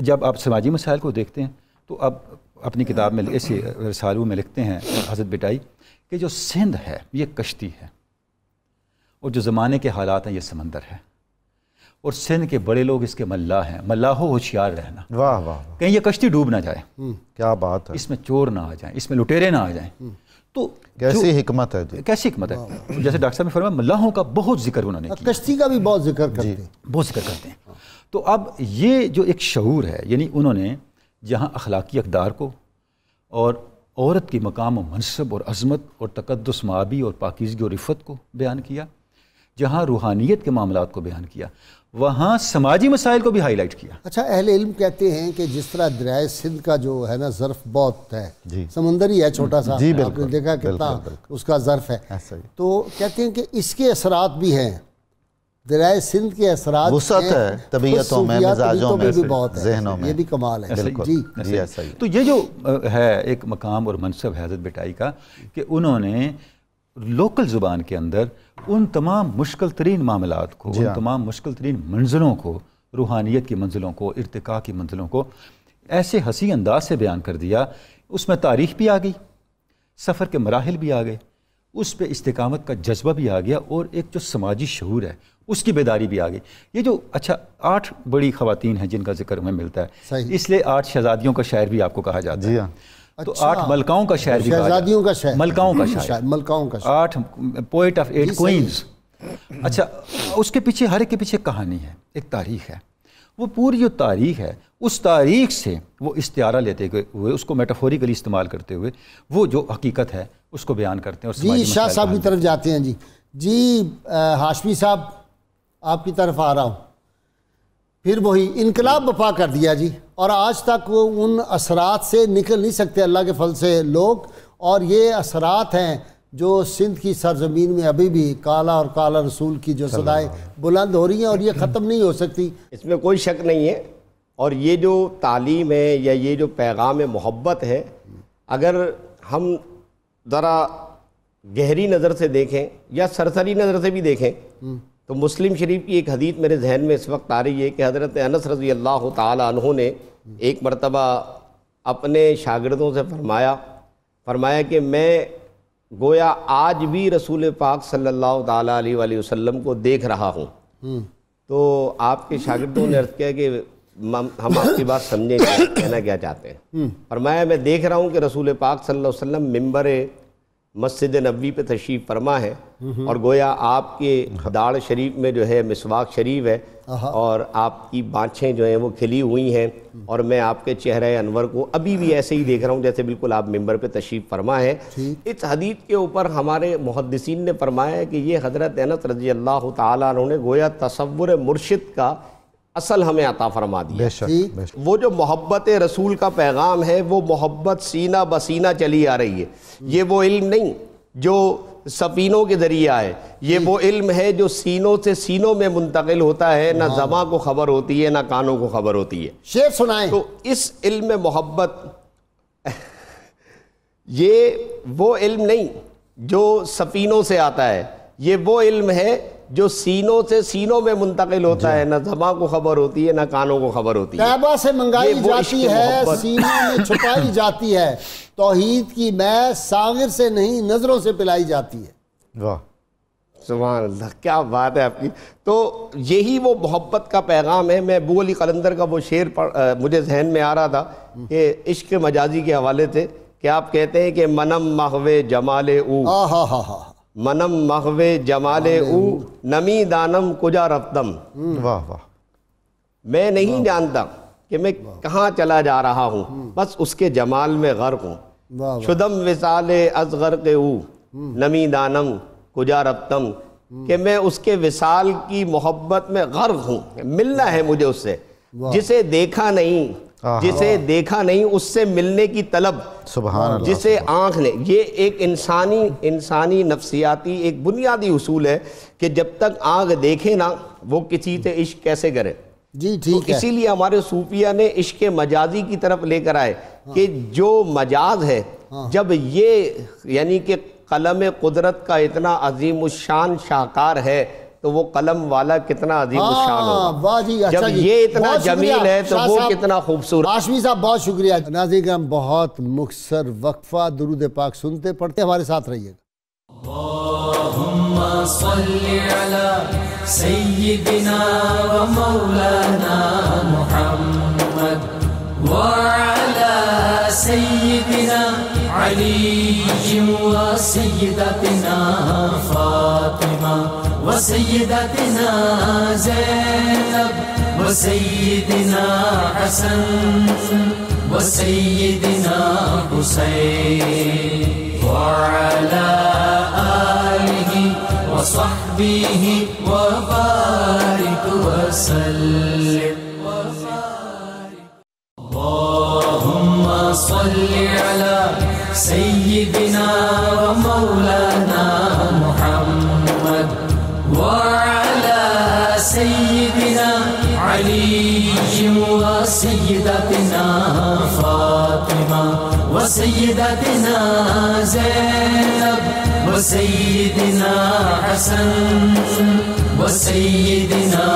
جب آپ سماجی مسائل کو دیکھتے ہیں تو اب اپنی کتاب میں ایسے رسالوں میں لکھتے ہیں حضرت بھٹائی کہ جو سندھ ہے یہ کشتی ہے اور جو زمانے کے حالات ہیں یہ سمندر ہے، اور سندھ کے بڑے لوگ اس کے ملاح ہیں، ملاحوں ہوشیار رہنا، واہ واہ، کہیں یہ کشتی ڈوب نہ جائے، کیا بات ہے، اس میں چور نہ آ جائیں، اس میں لٹیرے نہ آ جائیں۔ تو کیسی حکمت ہے جی، کیسی حکمت ہے۔ جیسے ڈاکٹر صاحب نے فرمایا ملاحوں کا بہت ذکر انہوں نے کیا، کشتی کا بھی بہت ذکر کرتے ہیں، بہت ذکر کرتے ہیں۔ تو اب یہ جو ایک شعور ہے، یعنی انہوں نے جہاں اخلاقی اقدار کو اور عورت کی مقام و منصب اور عظمت اور تقدس مآبی اور پاکیزگی اور عفت کو بیان کیا، جہاں روحانیت کے معاملات کو بیان کیا، وہاں سماجی مسائل کو بھی ہائی لائٹ کیا۔ اچھا، اہل علم کہتے ہیں کہ جس طرح دریائے سندھ کا جو ہے نا ظرف بہت ہے، سمندری ہے چھوٹا سا، آپ نے دیکھا کتنا اس کا ظرف ہے، تو کہتے ہیں کہ اس کے اثرات بھی ہیں، دریائے سندھ کے اثرات وسعت ہے طبیعتوں میں، مزاجوں میں، بھی بہت ہے، ذہنوں میں، یہ بھی کمال ہے۔ جی تو یہ جو ہے ایک مقام اور منصب ہے حضرت بھٹائی کا کہ انہوں نے لوکل زبان کے اندر ان تمام مشکل ترین معاملات کو، ان تمام مشکل ترین منزلوں کو، روحانیت کی منزلوں کو، ارتقاء کی منزلوں کو ایسے حسین انداز سے بیان کر دیا، اس میں تاریخ بھی آ گئی، سفر کے مراحل بھی آ گئے، اس پہ استقامت کا جذبہ بھی آ گیا، اور ایک جو سماجی شعور ہے اس کی بیداری بھی آ گئی۔ یہ جو اچھا 8 بڑی خواتین ہیں جن کا ذکر ہمیں ملتا ہے، اس لیے 8 شہزادیوں کا شاعر بھی آپ کو کہا جاتا ہے، تو 8 ملکاؤں کا شاعر بھی کہا جاتا ہے، شہزادیوں کا شاعر، ملکاؤں کا شاعر، ملکاؤں کا شاعر، 8 پوئٹ آف 8 کوئنز۔ اچھا، اس کے پیچھے ہر ایک کے پیچھے کہانی ہے، ایک تاریخ ہے، وہ پوری جو تاریخ ہے اس تاریخ سے وہ استعارہ لیتے ہوئے، اس کو میٹافوریکلی استعمال کرتے ہوئے وہ جو حقیقت ہے اس کو بیان کرتے ہیں۔ اور جی شاہ صاحب کی طرف جاتے ہیں، جی ہاشمی صاحب آپ کی طرف آ رہا ہوں۔ پھر وہی انقلاب بپا کر دیا جی، اور آج تک وہ ان اثرات سے نکل نہیں سکتے اللہ کے فضل سے لوگ، اور یہ اثرات ہیں جو سندھ کی سرزمین میں ابھی بھی کالا اور کالا رسول کی جو صدائیں بلند ہو رہی ہیں، اور یہ ختم نہیں ہو سکتی۔ اس میں کوئی شک نہیں ہے، اور یہ جو تعلیم ہے یا یہ جو پیغام محبت ہے، اگر ہم ذرا گہری نظر سے دیکھیں یا سرسری نظر سے بھی دیکھیں تو مسلم شریف کی ایک حدیث میرے ذہن میں اس وقت آ رہی ہے کہ حضرت انس رضی اللہ تعالی عنہ نے ایک مرتبہ اپنے شاگردوں سے فرمایا کہ میں گویا آج بھی رسول پاک صلی اللہ تعالیٰ علیہ وآلہ وسلم کو دیکھ رہا ہوں۔ تو آپ کے شاگردوں نے عرض کیا کہ ہم آپ کی بات سمجھیں گے، کہنا کیا چاہتے ہیں؟ فرمایا میں دیکھ رہا ہوں کہ رسول پاک صلی اللہ علیہ وسلم ممبر مسجد نبوی پہ تشریف فرما ہے، اور گویا آپ کے داڑھ شریف میں جو ہے مسواک شریف ہے، اور آپ کی بانچھیں جو ہیں وہ کھلی ہوئی ہیں، اور میں آپ کے چہرہ انور کو ابھی بھی ایسے ہی دیکھ رہا ہوں جیسے بالکل آپ ممبر پہ تشریف فرما ہے۔ اس حدیث کے اوپر ہمارے محدثین نے فرمایا ہے کہ یہ حضرت انس رضی اللہ تعالیٰ عنہ نے گویا تصور مرشد کا اصل ہمیں عطا فرما دیا۔ وہ جو محبت رسول کا پیغام ہے وہ محبت سینہ بسینہ چلی آ رہی ہے۔ یہ وہ علم نہیں جو سفینوں کے ذریعے آئے، یہ وہ علم ہے جو سینوں سے سینوں میں منتقل ہوتا ہے، نہ زباں کو خبر ہوتی ہے نہ کانوں کو خبر ہوتی ہے۔ شعر سنائیں۔ تو اس علم میں محبت، یہ وہ علم نہیں جو سفینوں سے آتا ہے، یہ وہ علم ہے جو سینوں سے سینوں میں منتقل ہوتا ہے، نہ زباں کو خبر ہوتی ہے نہ کانوں کو خبر ہوتی ہے۔ طیبہ سے منگائی جاتی ہے، سینوں میں چھپائی جاتی ہے، توحید کی میں ساغر سے نہیں نظروں سے پلائی جاتی ہے۔ واہ سبحان اللہ، کیا بات ہے آپ کی۔ تو یہی وہ محبت کا پیغام ہے۔ میں ابو علی قلندر کا وہ شعر مجھے ذہن میں آ رہا تھا کہ عشق مجازی کے حوالے سے، کہ آپ کہتے ہیں کہ منم محو جمال او، منم محو جمال او، نمی دانم کجا رفتم۔ واہ واہ، میں نہیں جانتا کہ میں کہاں چلا جا رہا ہوں، بس اس کے جمال میں غرق ہوں۔ شدم وصال از غرق او، نمی دانم کجا رفتم، کہ میں اس کے وصال کی محبت میں غرق ہوں، ملنا ہے مجھے اس سے، جسے دیکھا نہیں، جسے دیکھا نہیں اس سے ملنے کی طلب، سبحان اللہ، جسے آنکھ نے۔ یہ ایک انسانی نفسیاتی ایک بنیادی اصول ہے کہ جب تک آنکھ دیکھے نا وہ کسی سے عشق کیسے کرے۔ جی ٹھیک ہے۔ اسی لیے ہمارے صوفیہ نے عشق مجازی کی طرف لے کر آئے کہ جو مجاز ہے، جب یہ یعنی کہ قلم قدرت کا اتنا عظیم الشان شاہکار ہے تو وہ قلم والا کتنا عظیم الشان ہوگا۔ جب یہ اتنا جمیل ہے تو وہ کتنا خوبصورت۔ ہاشمی صاحب بہت شکریہ۔ ناظرین کرام، بہت مختصر وقفہ درود پاک سنتے پڑھتے ہمارے ساتھ رہیے گا۔ اللہم صلی علی سیدنا و مولانا محمد وعلی سیدنا علی و سیدتنا فاطمہ و سیدتنا زینب و سیدنا حسن و سیدنا حسین وعلى آله وصحبه وبارك وسلم اللهم صل على سيدنا ومولانا محمد وعلى سيدنا علي وسيدتنا فاطمة وسيدتنا زينب وسيدنا حسن وسيدنا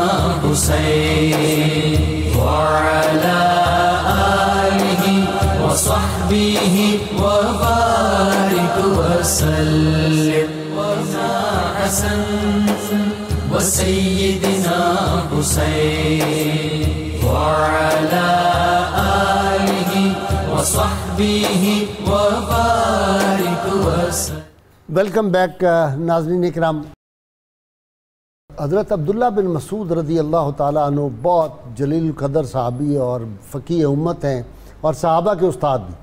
حسين وعلى آله وصحبه وبارك وسلم حسن وسيدنا حسين وعلى آله وصحبه وبارك وسلم۔ ویلکم بیک ناظرین اکرام۔ حضرت عبداللہ بن مسعود رضی اللہ تعالیٰ عنہ بہت جلیل القدر صحابی اور فقیہ امت ہیں اور صحابہ کے استاد بھی۔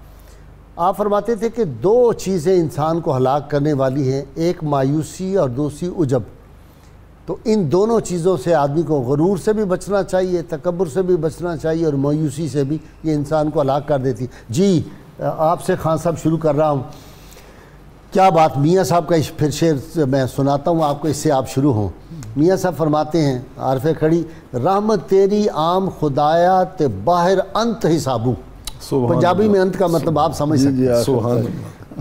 آپ فرماتے تھے کہ دو چیزیں انسان کو ہلاک کرنے والی ہیں، ایک مایوسی اور دوسری عجب۔ تو ان دونوں چیزوں سے آدمی کو غرور سے بھی بچنا چاہیے، تکبر سے بھی بچنا چاہیے، اور مایوسی سے بھی، یہ انسان کو ہلاک کر دیتی۔ جی آپ سے خان صاحب شروع کر رہا ہوں، کیا بات، میاں صاحب کا پھر شعر میں سناتا ہوں آپ کو، اس سے آپ شروع ہوں۔ میاں صاحب فرماتے ہیں عارف کھڑی، رحمت تیری عام خدایا تے باہر انت حسابوں، پنجابی میں انت کا مطلب آپ سمجھ سکتے ہیں۔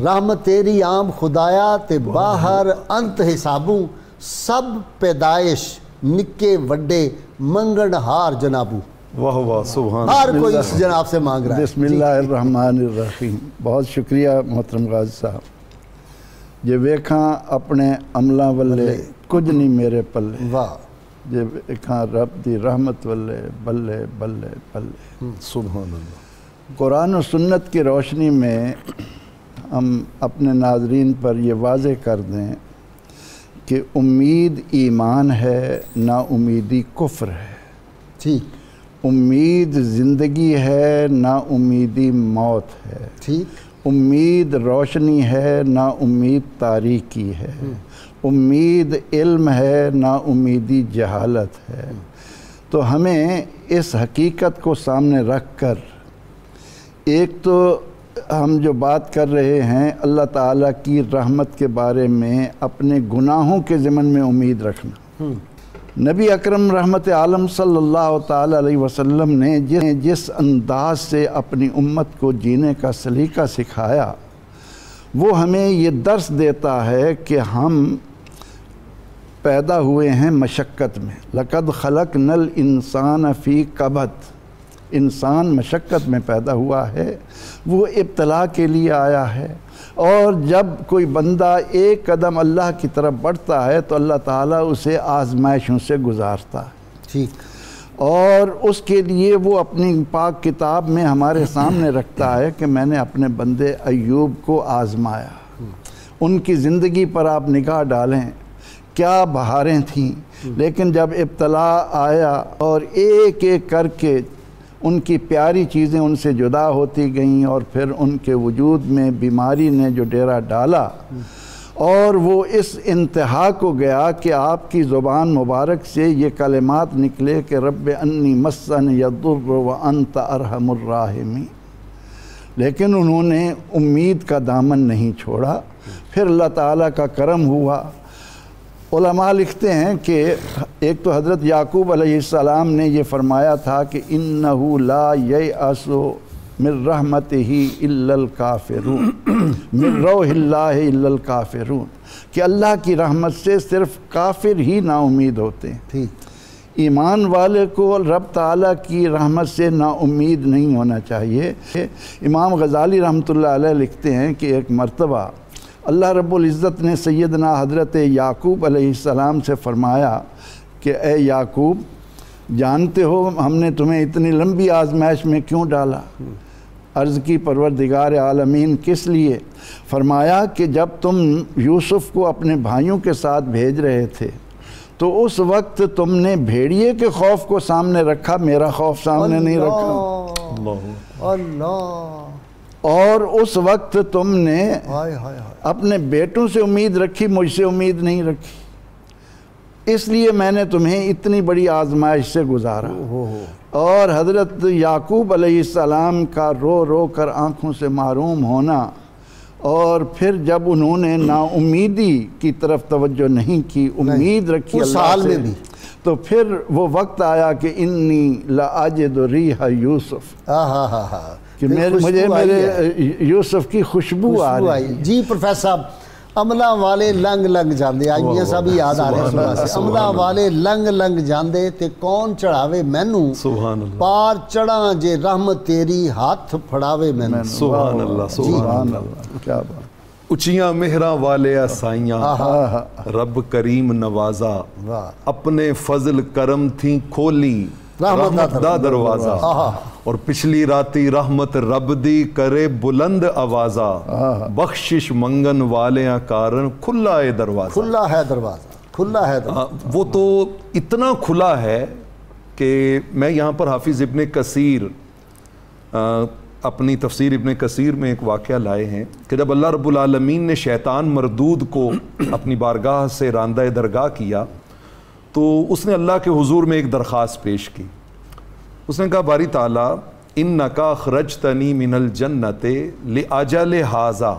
رحمت تیری عام خدایا تے باہر انت حسابوں، سب پیدائش نکے وڈے منگن ہار جنابوں۔ واہ واہ سبحان ہر کوئی اس جناب سے مانگ رہا ہے۔ بسم اللہ الرحمن الرحیم۔ بہت شکریہ محترم غازی صاحب۔ جے ویکھاں اپنے عملاں والے کچھ نہیں میرے پلے، واہ، جے ویکھاں رب دی رحمت والے بلے بلے بلے۔ سبحان اللہ۔ قرآن و سنت کی روشنی میں ہم اپنے ناظرین پر یہ واضح کر دیں کہ امید ایمان ہے، نا امیدی کفر ہے۔ ٹھیک، امید زندگی ہے، نا امیدی موت ہے۔ ٹھیک، امید روشنی ہے، نا امید تاریکی ہے۔ امید علم ہے، نا امیدی جہالت ہے۔ تو ہمیں اس حقیقت کو سامنے رکھ کر، ایک تو ہم جو بات کر رہے ہیں اللہ تعالیٰ کی رحمت کے بارے میں، اپنے گناہوں کے ضمن میں امید رکھنا۔ نبی اکرم رحمت عالم صلی اللہ تعالیٰ علیہ وسلم نے جس انداز سے اپنی امت کو جینے کا سلیقہ سکھایا، وہ ہمیں یہ درس دیتا ہے کہ ہم پیدا ہوئے ہیں مشقت میں۔ لَقَدْ خَلَقْنَا الْإِنسَانَ فِي كَبَدٍ، انسان مشقت میں پیدا ہوا ہے، وہ ابتلا کے لیے آیا ہے۔ اور جب کوئی بندہ ایک قدم اللہ کی طرف بڑھتا ہے تو اللہ تعالیٰ اسے آزمائشوں سے گزارتا ہے۔ ٹھیک، اور اس کے لیے وہ اپنی پاک کتاب میں ہمارے سامنے رکھتا ہے کہ میں نے اپنے بندے ایوب کو آزمایا۔ ان کی زندگی پر آپ نگاہ ڈالیں، کیا بہاریں تھیں، لیکن جب ابتلا آیا اور ایک ایک کر کے ان کی پیاری چیزیں ان سے جدا ہوتی گئیں، اور پھر ان کے وجود میں بیماری نے جو ڈیرا ڈالا، اور وہ اس انتہا کو گیا کہ آپ کی زبان مبارک سے یہ کلمات نکلے کہ رب انی مسن یضر وانت ارحم الراحمین۔ لیکن انہوں نے امید کا دامن نہیں چھوڑا۔ پھر اللہ تعالیٰ کا کرم ہوا۔ علماء لکھتے ہیں کہ ایک تو حضرت یعقوب علیہ السلام نے یہ فرمایا تھا کہ انہو لا ییأس من رحمتہ الا الکافرون، من روح اللہ الا الکافرون، کہ اللہ کی رحمت سے صرف کافر ہی نا امید ہوتے ہیں۔ ٹھیک، ایمان والے کو رب تعالیٰ کی رحمت سے نا امید نہیں ہونا چاہیے۔ امام غزالی رحمۃ اللہ علیہ لکھتے ہیں کہ ایک مرتبہ اللہ رب العزت نے سیدنا حضرت یعقوب علیہ السلام سے فرمایا کہ اے یعقوب، جانتے ہو ہم نے تمہیں اتنی لمبی آزمائش میں کیوں ڈالا؟ عرض کی پروردگار عالمین کس لیے؟ فرمایا کہ جب تم یوسف کو اپنے بھائیوں کے ساتھ بھیج رہے تھے تو اس وقت تم نے بھیڑیے کے خوف کو سامنے رکھا، میرا خوف سامنے نہیں رکھا۔ اللہ، اور اس وقت تم نے ہائے ہائے ہائے، اپنے بیٹوں سے امید رکھی، مجھ سے امید نہیں رکھی، اس لیے میں نے تمہیں اتنی بڑی آزمائش سے گزارا۔ اور حضرت یعقوب علیہ السلام کا رو رو کر آنکھوں سے محروم ہونا، اور پھر جب انہوں نے نا امیدی کی طرف توجہ نہیں کی، امید رکھی اس اللہ حال سے، میں بھی، تو پھر وہ وقت آیا کہ انی لأجد ریح یوسف، کہ مجھے میرے یوسف کی خوشبو آ رہی ہے۔ جی پروفیسر صاحب، عملہ والے لنگ لنگ جاندے، آج میاں صاحب ہی یاد آ رہے ہیں صبح سے، عملہ والے لنگ لنگ جاندے تے کون چڑھاوے مینوں، سبحان اللہ، پار چڑھاں جے رحمت تیری ہاتھ پھڑاوے مینوں۔ سبحان اللہ، سبحان اللہ، کیا بات۔ اچیاں مہراں والے سائیاں، رب کریم نوازا، اپنے فضل کرم تھیں کھولی رحمت دا دروازہ، اور پچھلی راتی رحمت رب دی کرے بلند آوازہ، بخشش منگن والیاں کارن کھلا ہے دروازہ۔ کھلا ہے دروازہ، کھلا ہے دروازہ۔ وہ تو اتنا کھلا ہے کہ میں یہاں پر حافظ ابن کثیر اپنی تفسیر ابن کثیر میں ایک واقعہ لائے ہیں کہ جب اللہ رب العالمین نے شیطان مردود کو اپنی بارگاہ سے راندہ درگاہ کیا تو اس نے اللہ کے حضور میں ایک درخواست پیش کی. اس نے کہا باری تعالیٰ انکا اخرجتنی من الجنت لاجل ھذا،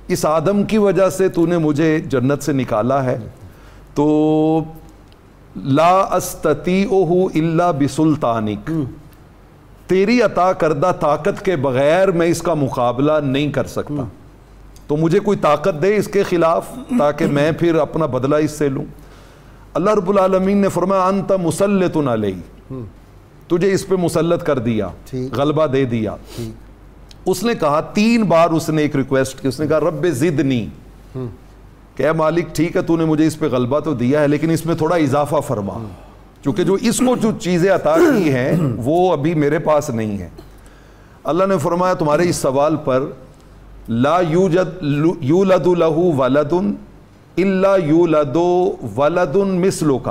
اس آدم کی وجہ سے تو نے مجھے جنت سے نکالا ہے، تو لا استطیعہ الا بسلطانک، تیری عطا کردہ طاقت کے بغیر میں اس کا مقابلہ نہیں کر سکتا، تو مجھے کوئی طاقت دے اس کے خلاف تاکہ میں پھر اپنا بدلہ اس سے لوں. اللہ رب العالمین نے فرمایا انت مسلط علیہ، تجھے اس پہ مسلط کر دیا، غلبہ دے دیا. اس نے کہا 3 بار اس نے ایک ریکویسٹ کی، اس نے کہا رب زدنی، کہ اے مالک ٹھیک ہے تو نے مجھے اس پہ غلبہ تو دیا ہے لیکن اس میں تھوڑا اضافہ فرما، چونکہ جو اس کو جو چیزیں عطا کی ہیں وہ ابھی میرے پاس نہیں ہیں. اللہ نے فرمایا تمہارے اس سوال پر لا یولد لہ ولد الا یولد ولد مثلک،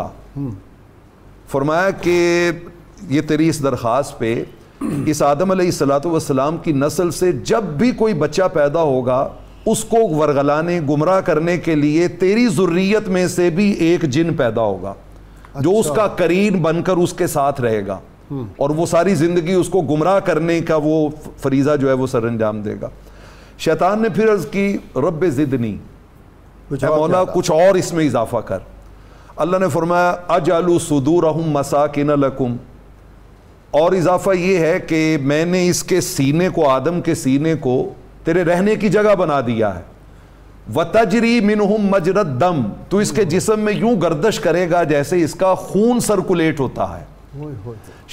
فرمایا کہ یہ تیری اس درخواست پہ اس آدم علیہ السلام کی نسل سے جب بھی کوئی بچہ پیدا ہوگا اس کو ورغلانے گمراہ کرنے کے لیے تیری ذریت میں سے بھی ایک جن پیدا ہوگا جو اس کا قرین بن کر اس کے ساتھ رہے گا اور وہ ساری زندگی اس کو گمراہ کرنے کا وہ فریضہ جو ہے وہ سر انجام دے گا. شیطان نے پھر عرض کی رب زدنی، اے مولا کچھ اور اس میں اضافہ کر. اللہ نے فرمایا اجعل صدورہم مساکن لکم، اور اضافہ یہ ہے کہ میں نے اس کے سینے کو، آدم کے سینے کو تیرے رہنے کی جگہ بنا دیا ہے. وَتَجْرِي مِنْهُمْ مَجْرَ الدَّمْ، تو اس کے جسم میں یوں گردش کرے گا جیسے اس کا خون سرکولیٹ ہوتا ہے.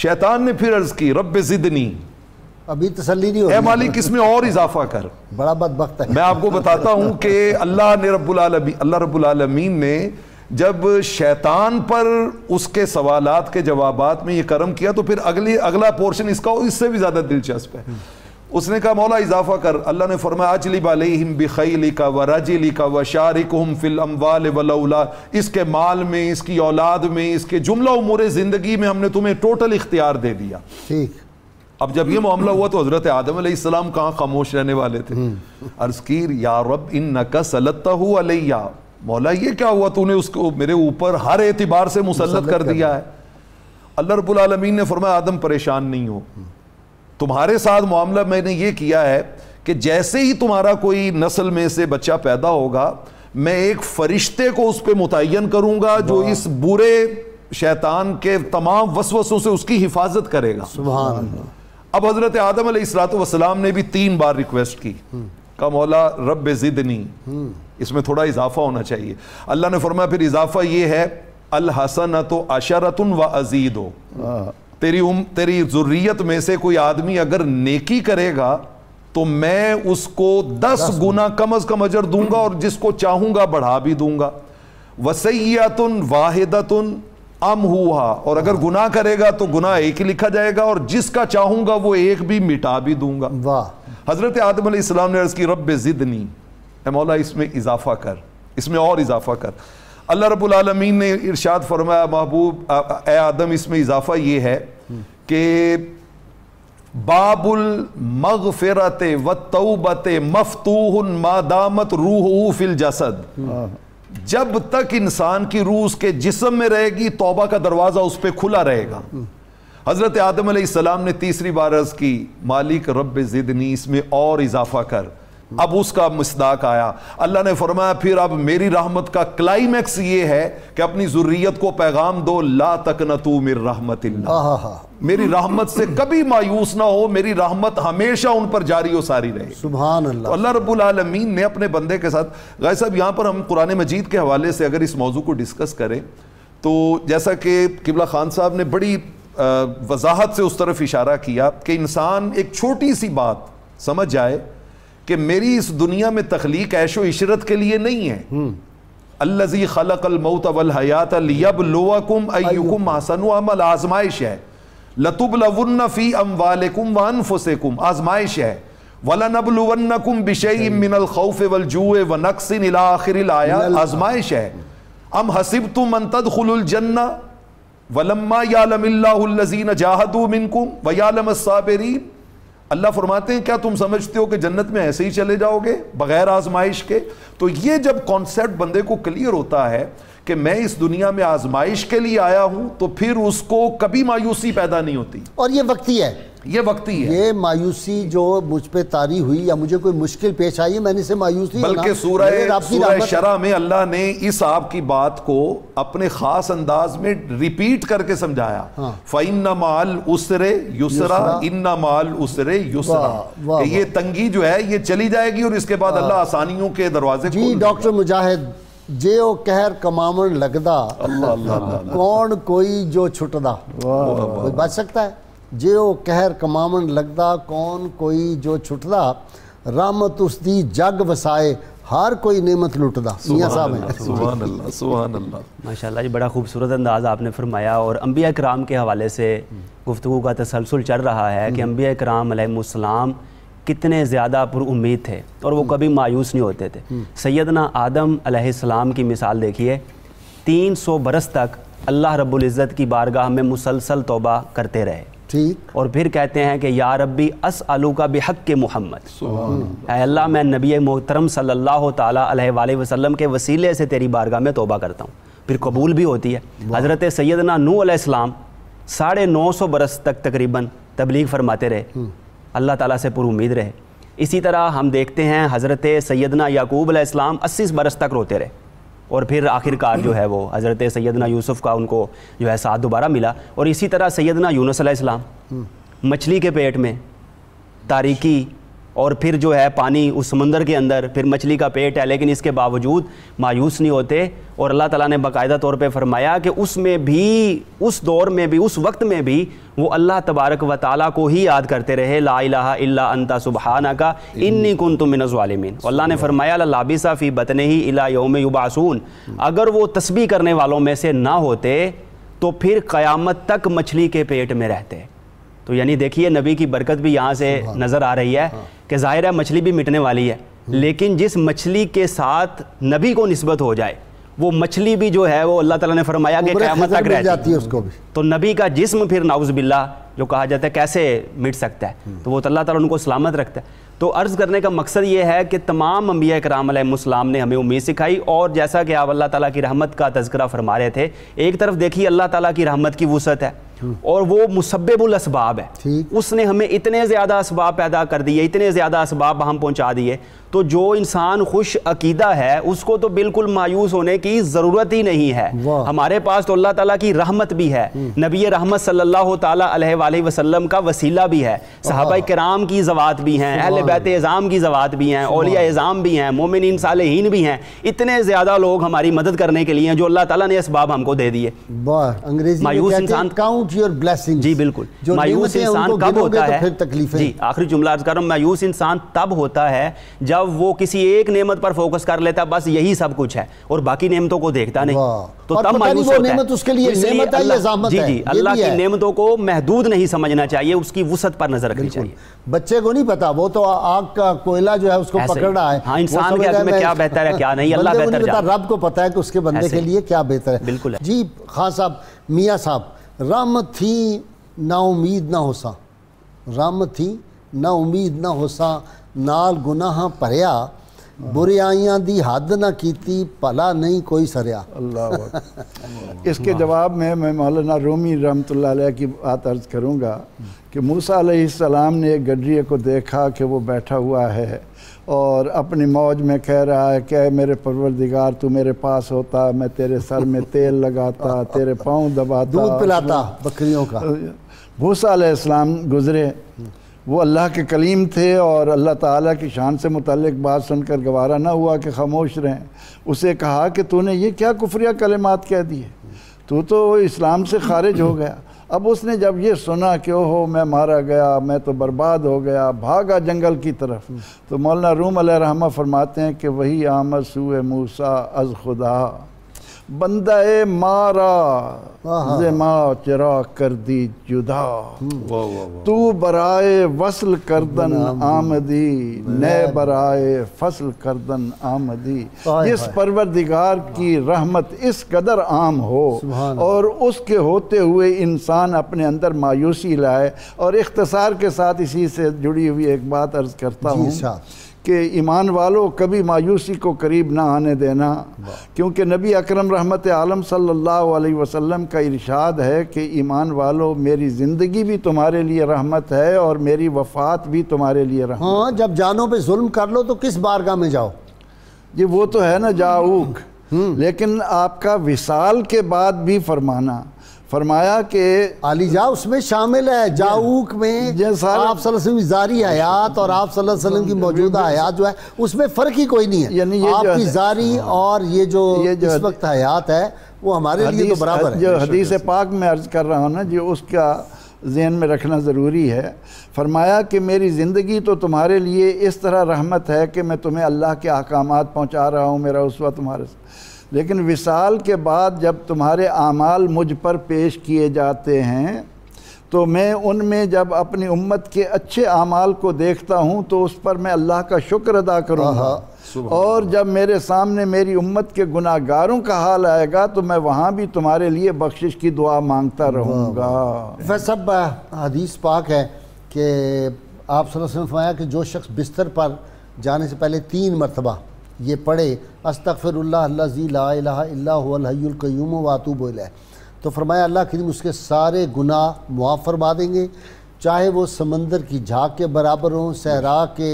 شیطان نے پھر عرض کی رب زدنی، ابھی تسلی نہیں ہو اے مالک اس میں اور اضافہ کر. بڑا بدبخت ہے. میں آپ کو بتاتا ہوں کہ اللہ رب العالمین نے جب شیطان پر اس کے سوالات کے جوابات میں یہ کرم کیا تو پھر اگلا پورشن اس کا اس سے بھی زیادہ دلچسپ ہے. اس نے کہا مولا اضافہ کر. اللہ نے فرمایا اجلب علیہم بخیلک ورجلک وشارکہم فی الاموال والاولاد، اس کے مال میں، اس کی اولاد میں، اس کے جملہ امور زندگی میں ہم نے تمہیں ٹوٹل اختیار دے دیا. ٹھیک. اب جب یہ معاملہ ہوا تو حضرت آدم علیہ السلام کہاں خاموش رہنے والے تھے. عرض کی یا رب انک سلطتہ علیہ، مولا یہ کیا ہوا تو نے اس کو میرے اوپر ہر اعتبار سے مسلط کر دیا ہے. اللہ رب العالمین نے فرمایا آدم پریشان نہیں ہو، تمہارے ساتھ معاملہ میں نے یہ کیا ہے کہ جیسے ہی تمہارا کوئی نسل میں سے بچہ پیدا ہوگا میں ایک فرشتے کو اس پہ متعین کروں گا جو اس برے شیطان کے تمام وسوسوں سے اس کی حفاظت کرے گا. سبحان اللہ. اب حضرت آدم علیہ السلام نے بھی 3 بار ریکویسٹ کی، کہا مولا رب زدنی، اس میں تھوڑا اضافہ ہونا چاہیے. اللہ نے فرمایا پھر اضافہ یہ ہے الحسنۃ عشرۃ وازید، تیری ذریت میں سے کوئی آدمی اگر نیکی کرے گا تو میں اس کو 10 گنا کم از کم اجر دوں گا اور جس کو چاہوں گا بڑھا بھی دوں گا. وسیئۃ واحدۃ امحوھا، اور اگر گناہ کرے گا تو گناہ ایک ہی لکھا جائے گا اور جس کا چاہوں گا وہ ایک بھی مٹا بھی دوں گا. واہ. حضرت آدم علیہ السلام نے عرض کی رب زدنی، اے مولا اس میں اضافہ کر، اس میں اور اضافہ کر. اللہ رب العالمین نے ارشاد فرمایا محبوب اے آدم اس میں اضافہ یہ ہے کہ باب المغفرت والتوبت مفتوح ما دامت روحہ فی الجسد، جب تک انسان کی روح اس کے جسم میں رہے گی توبہ کا دروازہ اس پہ کھلا رہے گا. حضرت آدم علیہ السلام نے 3 بار عرض کی مالک رب زدنی، اس میں اور اضافہ کر. اب اس کا مصداق آیا. اللہ نے فرمایا پھر اب میری رحمت کا کلائمیکس یہ ہے کہ اپنی ذریت کو پیغام دو لا تقنطوا من رحمت اللہ، میری رحمت سے کبھی مایوس نہ ہو، میری رحمت ہمیشہ ان پر جاری و ساری رہے. سبحان اللہ. اللہ رب العالمین نے اپنے بندے کے ساتھ غازی صاحب یہاں پر ہم قرآن مجید کے حوالے سے اگر اس موضوع کو ڈسکس کریں تو جیسا کہ قبلہ خان صاحب نے بڑی وضاحت سے اس طرف اشارہ کیا کہ انسان ایک چھوٹی سی بات سمجھ جائے کہ میری اس دنیا میں تخلیق عیش و عشرت کے لیے نہیں ہے. الذی خلق الموت والحیات لیبلوکم ایکم احسن عملا، آزمائش ہے. لتبلون فی اموالکم وانفسکم، آزمائش ہے. ولنبلونکم بشیء من الخوف والجوع ونقص الی آخر الآیات، آزمائش ہے. ام حسبتم ان تدخلوا الجنہ ولما یعلم اللہ الذین جاہدوا منکم ویعلم الصابرین. اللہ فرماتے ہیں کیا تم سمجھتے ہو کہ جنت میں ایسے ہی چلے جاؤ گے بغیر آزمائش کے؟ تو یہ جب کانسیپٹ بندے کو کلیئر ہوتا ہے کہ میں اس دنیا میں آزمائش کے لیے آیا ہوں تو پھر اس کو کبھی مایوسی پیدا نہیں ہوتی. اور یہ وقتی ہے, یہ وقتی ہے. یہ مایوسی جو مجھ پہ طاری ہوئی یا مجھے کوئی مشکل پیش آئی ہے میں نے اسے مایوس نہیں ہونا. بلکہ سورہ شرح میں اللہ نے اس آپ کی بات کو اپنے خاص انداز میں ریپیٹ کر کے سمجھایا. فَإِنَّ مَعَ الْعُسْرِ يُسْرًا إِنَّ مَعَ الْعُسْرِ يُسْرًا, کہ یہ تنگی جو ہے یہ چلی جائے گی اور اس کے بعد اللہ آسانیوں کے دروازے جی. ڈاکٹر مجاہد, جیو قہر کمامن لگدا کون کوئی جو چھٹدا, کوئی بچ سکتا ہے؟ جیو قہر کمامن لگدا کون کوئی جو چھٹدا, رحمت اس دی جگ وسائے ہر کوئی نعمت لٹدا. میاں صاحب ہیں. سبحان اللہ, سبحان اللہ. ماشاءاللہ جی, بڑا خوبصورت انداز آپ نے فرمایا. اور انبیاء کرام کے حوالے سے گفتگو کا تسلسل چل رہا ہے کہ انبیاء کرام علیہ السلام کتنے زیادہ پر امید تھے اور وہ کبھی مایوس نہیں ہوتے تھے. سیدنا آدم علیہ السلام کی مثال دیکھیے, 300 برس تک اللہ رب العزت کی بارگاہ میں مسلسل توبہ کرتے رہے. ٹھیک. اور پھر کہتے ہیں کہ یا ربی اسألوک بحق محمد, اے اللہ میں نبی محترم صلی اللہ تعالیٰ علیہ وآلہ وسلم کے وسیلے سے تیری بارگاہ میں توبہ کرتا ہوں. پھر قبول بھی ہوتی ہے. حضرت سیدنا نوح علیہ السلام 950 برس تک تقریباً تبلیغ فرماتے رہے, اللہ تعالیٰ سے پر امید رہے. اسی طرح ہم دیکھتے ہیں حضرت سیدنا یعقوب علیہ السلام 80 برس تک روتے رہے, اور پھر آخر کار جو ہے وہ حضرت سیدنا یوسف کا ان کو جو ہے ساتھ دوبارہ ملا. اور اسی طرح سیدنا یونس علیہ السلام مچھلی کے پیٹ میں, تاریکی اور پھر جو ہے پانی اس سمندر کے اندر, پھر مچھلی کا پیٹ ہے, لیکن اس کے باوجود مایوس نہیں ہوتے. اور اللہ تعالیٰ نے باقاعدہ طور پہ فرمایا کہ اس میں بھی, اس دور میں بھی, اس وقت میں بھی وہ اللہ تبارک و تعالیٰ کو ہی یاد کرتے رہے. لا الہ الا انت سبحانک انی کنت من الظالمین. اللہ نے فرمایا للابث فی بطنہ الی یوم یبعثون, اگر وہ تسبیح کرنے والوں میں سے نہ ہوتے تو پھر قیامت تک مچھلی کے پیٹ میں رہتے. تو یعنی دیکھیے نبی کی برکت بھی یہاں سے نظر آ رہی ہے کہ ظاہر ہے مچھلی بھی مٹنے والی ہے, لیکن جس مچھلی کے ساتھ نبی کو نسبت ہو جائے وہ مچھلی بھی جو ہے وہ اللہ تعالیٰ نے فرمایا کہ قیامت تک رہتی ہے. اس کو بھی تو نبی کا جسم پھر نعوذ باللہ جو کہا جاتا ہے کیسے مٹ سکتا ہے, تو وہ تو اللہ تعالیٰ ان کو سلامت رکھتا ہے. تو عرض کرنے کا مقصد یہ ہے کہ تمام انبیاء کرام علیہ السلام نے ہمیں امید سکھائی. اور جیسا کہ آپ اللہ تعالیٰ کی رحمت کا تذکرہ فرما رہے تھے, ایک طرف دیکھیے اللہ تعالیٰ کی رحمت کی وسعت ہے اور وہ مسبب الاسباب ہے. اس نے ہمیں اتنے زیادہ اسباب پیدا کر دیے, اتنے زیادہ اسباب ہم پہنچا دیے, تو جو انسان خوش عقیدہ ہے اس کو تو بالکل مایوس ہونے کی ضرورت ہی نہیں ہے. ہمارے پاس تو اللہ تعالیٰ کی رحمت بھی ہے, نبی رحمت صلی اللہ تعالیٰ علیہ وآلہ وسلم کا وسیلہ بھی ہے, صحابہ کرام کی زوات بھی ہیں, اہل بیت اعظام کی زوات بھی ہیں, اولیاء اعظام بھی ہیں, مومنین صالحین بھی ہیں. اتنے زیادہ لوگ ہماری مدد کرنے کے لیے ہیں جو اللہ تعالیٰ نے اسباب ہم کو دے دیے. مایوس انسان جی بالکل, مایوس انسان کب ہوتا ہے, جی آخری جملہ عرض کر رہا ہوں, مایوس انسان تب ہوتا ہے جب وہ کسی ایک نعمت پر فوکس کر لیتا, بس یہی سب کچھ ہے اور باقی نعمتوں کو دیکھتا نہیں, تو تب مایوس ہوتا ہے. اس کے لیے نعمت ہے یا زحمت ہے. جی اللہ کی نعمتوں کو محدود نہیں سمجھنا چاہیے, اس کی وسعت پر نظر رکھنی چاہیے. بچے کو نہیں پتا, وہ تو آگ کا کوئلہ جو ہے اس کو پکڑ رہا ہے. ہاں, انسان کے حق میں کیا بہتر ہے کیا نہیں, اللہ بہتر جانتا ہے. رب کو پتا ہے کہ اس کے بندے کے لیے کیا بہتر ہے. بالکل. جی خان صاحب, میاں صاحب, رحمت تھی نا امید نہ ہوسا, رحمت تھی نہ امید نہ ہوسا, نال گناہ پریا, بریائیاں دی حد نہ کیتی, پلا نہیں کوئی سریا. اللہ اس کے جواب میں مولانا رومی رحمۃ اللہ علیہ کی بات عرض کروں گا کہ موسیٰ علیہ السلام نے ایک گڈریے کو دیکھا کہ وہ بیٹھا ہوا ہے اور اپنی موج میں کہہ رہا ہے کہ اے میرے پروردگار تو میرے پاس ہوتا, میں تیرے سر میں تیل لگاتا, تیرے پاؤں دباتا, دودھ پلاتا بکریوں کا. موسیٰ علیہ السلام گزرے, وہ اللہ کے کلیم تھے اور اللہ تعالیٰ کی شان سے متعلق بات سن کر گوارا نہ ہوا کہ خاموش رہیں. اسے کہا کہ تو نے یہ کیا کفریہ کلمات کہہ دیے, تو اسلام سے خارج ہو گیا. اب اس نے جب یہ سنا کہ اوہو میں مارا گیا, میں تو برباد ہو گیا, بھاگا جنگل کی طرف. تو مولانا روم علیہ رحمہ فرماتے ہیں کہ وہی آمد سوئے موسیٰ از خدا, بندہ مارا زما چرا کر دی جدا, تو برائے وصل کردن آمدی, نئے برائے فصل کردن آمدی. جس پروردگار کی رحمت اس قدر عام ہو اور اس کے ہوتے ہوئے انسان اپنے اندر مایوسی لائے. اور اختصار کے ساتھ اسی سے جڑی ہوئی ایک بات عرض کرتا ہوں کہ ایمان والوں کبھی مایوسی کو قریب نہ آنے دینا، کیونکہ نبی اکرم رحمت عالم صلی اللہ علیہ وسلم کا ارشاد ہے کہ ایمان والوں میری زندگی بھی تمہارے لیے رحمت ہے اور میری وفات بھی تمہارے لیے رحمت۔ ہاں جب جانوں پہ ظلم کر لو تو کس بارگاہ میں جاؤ؟ جی وہ تو ہے نا جاؤک، لیکن آپ کا وصال کے بعد بھی فرمایا کہ علی جا اس میں شامل ہے، جاؤک میں آپ صلی اللہ علیہ وسلم کی ذاری حیات اور آپ صلی اللہ علیہ وسلم کی موجودہ حیات جو ہے اس میں فرق ہی کوئی نہیں ہے، یعنی آپ کی ذاری اور یہ جو اس وقت حیات ہے وہ ہمارے لیے تو برابر ہے۔ جو حدیث پاک میں عرض کر رہا ہوں نا جی، اس کا ذہن میں رکھنا ضروری ہے۔ فرمایا کہ میری زندگی تو تمہارے لیے اس طرح رحمت ہے کہ میں تمہیں اللہ کے احکامات پہنچا رہا ہوں، میرا اسوہ تمہارے ساتھ، لیکن وصال کے بعد جب تمہارے اعمال مجھ پر پیش کیے جاتے ہیں تو میں ان میں جب اپنی امت کے اچھے اعمال کو دیکھتا ہوں تو اس پر میں اللہ کا شکر ادا کروں گا، اور جب میرے سامنے میری امت کے گناہ گاروں کا حال آئے گا تو میں وہاں بھی تمہارے لیے بخشش کی دعا مانگتا رہوں گا۔ صاحب حدیث پاک ہے کہ آپ صلی اللہ علیہ وسلم فرمایا کہ جو شخص بستر پر جانے سے پہلے 3 مرتبہ یہ پڑھے استغفر اللہ الذی لا الہ الا هو الحی القیوم واتوب الیہ، تو فرمایا اللہ کریم اس کے سارے گناہ معاف فرما دیں گے، چاہے وہ سمندر کی جھاگ کے برابر ہوں، صحرا کے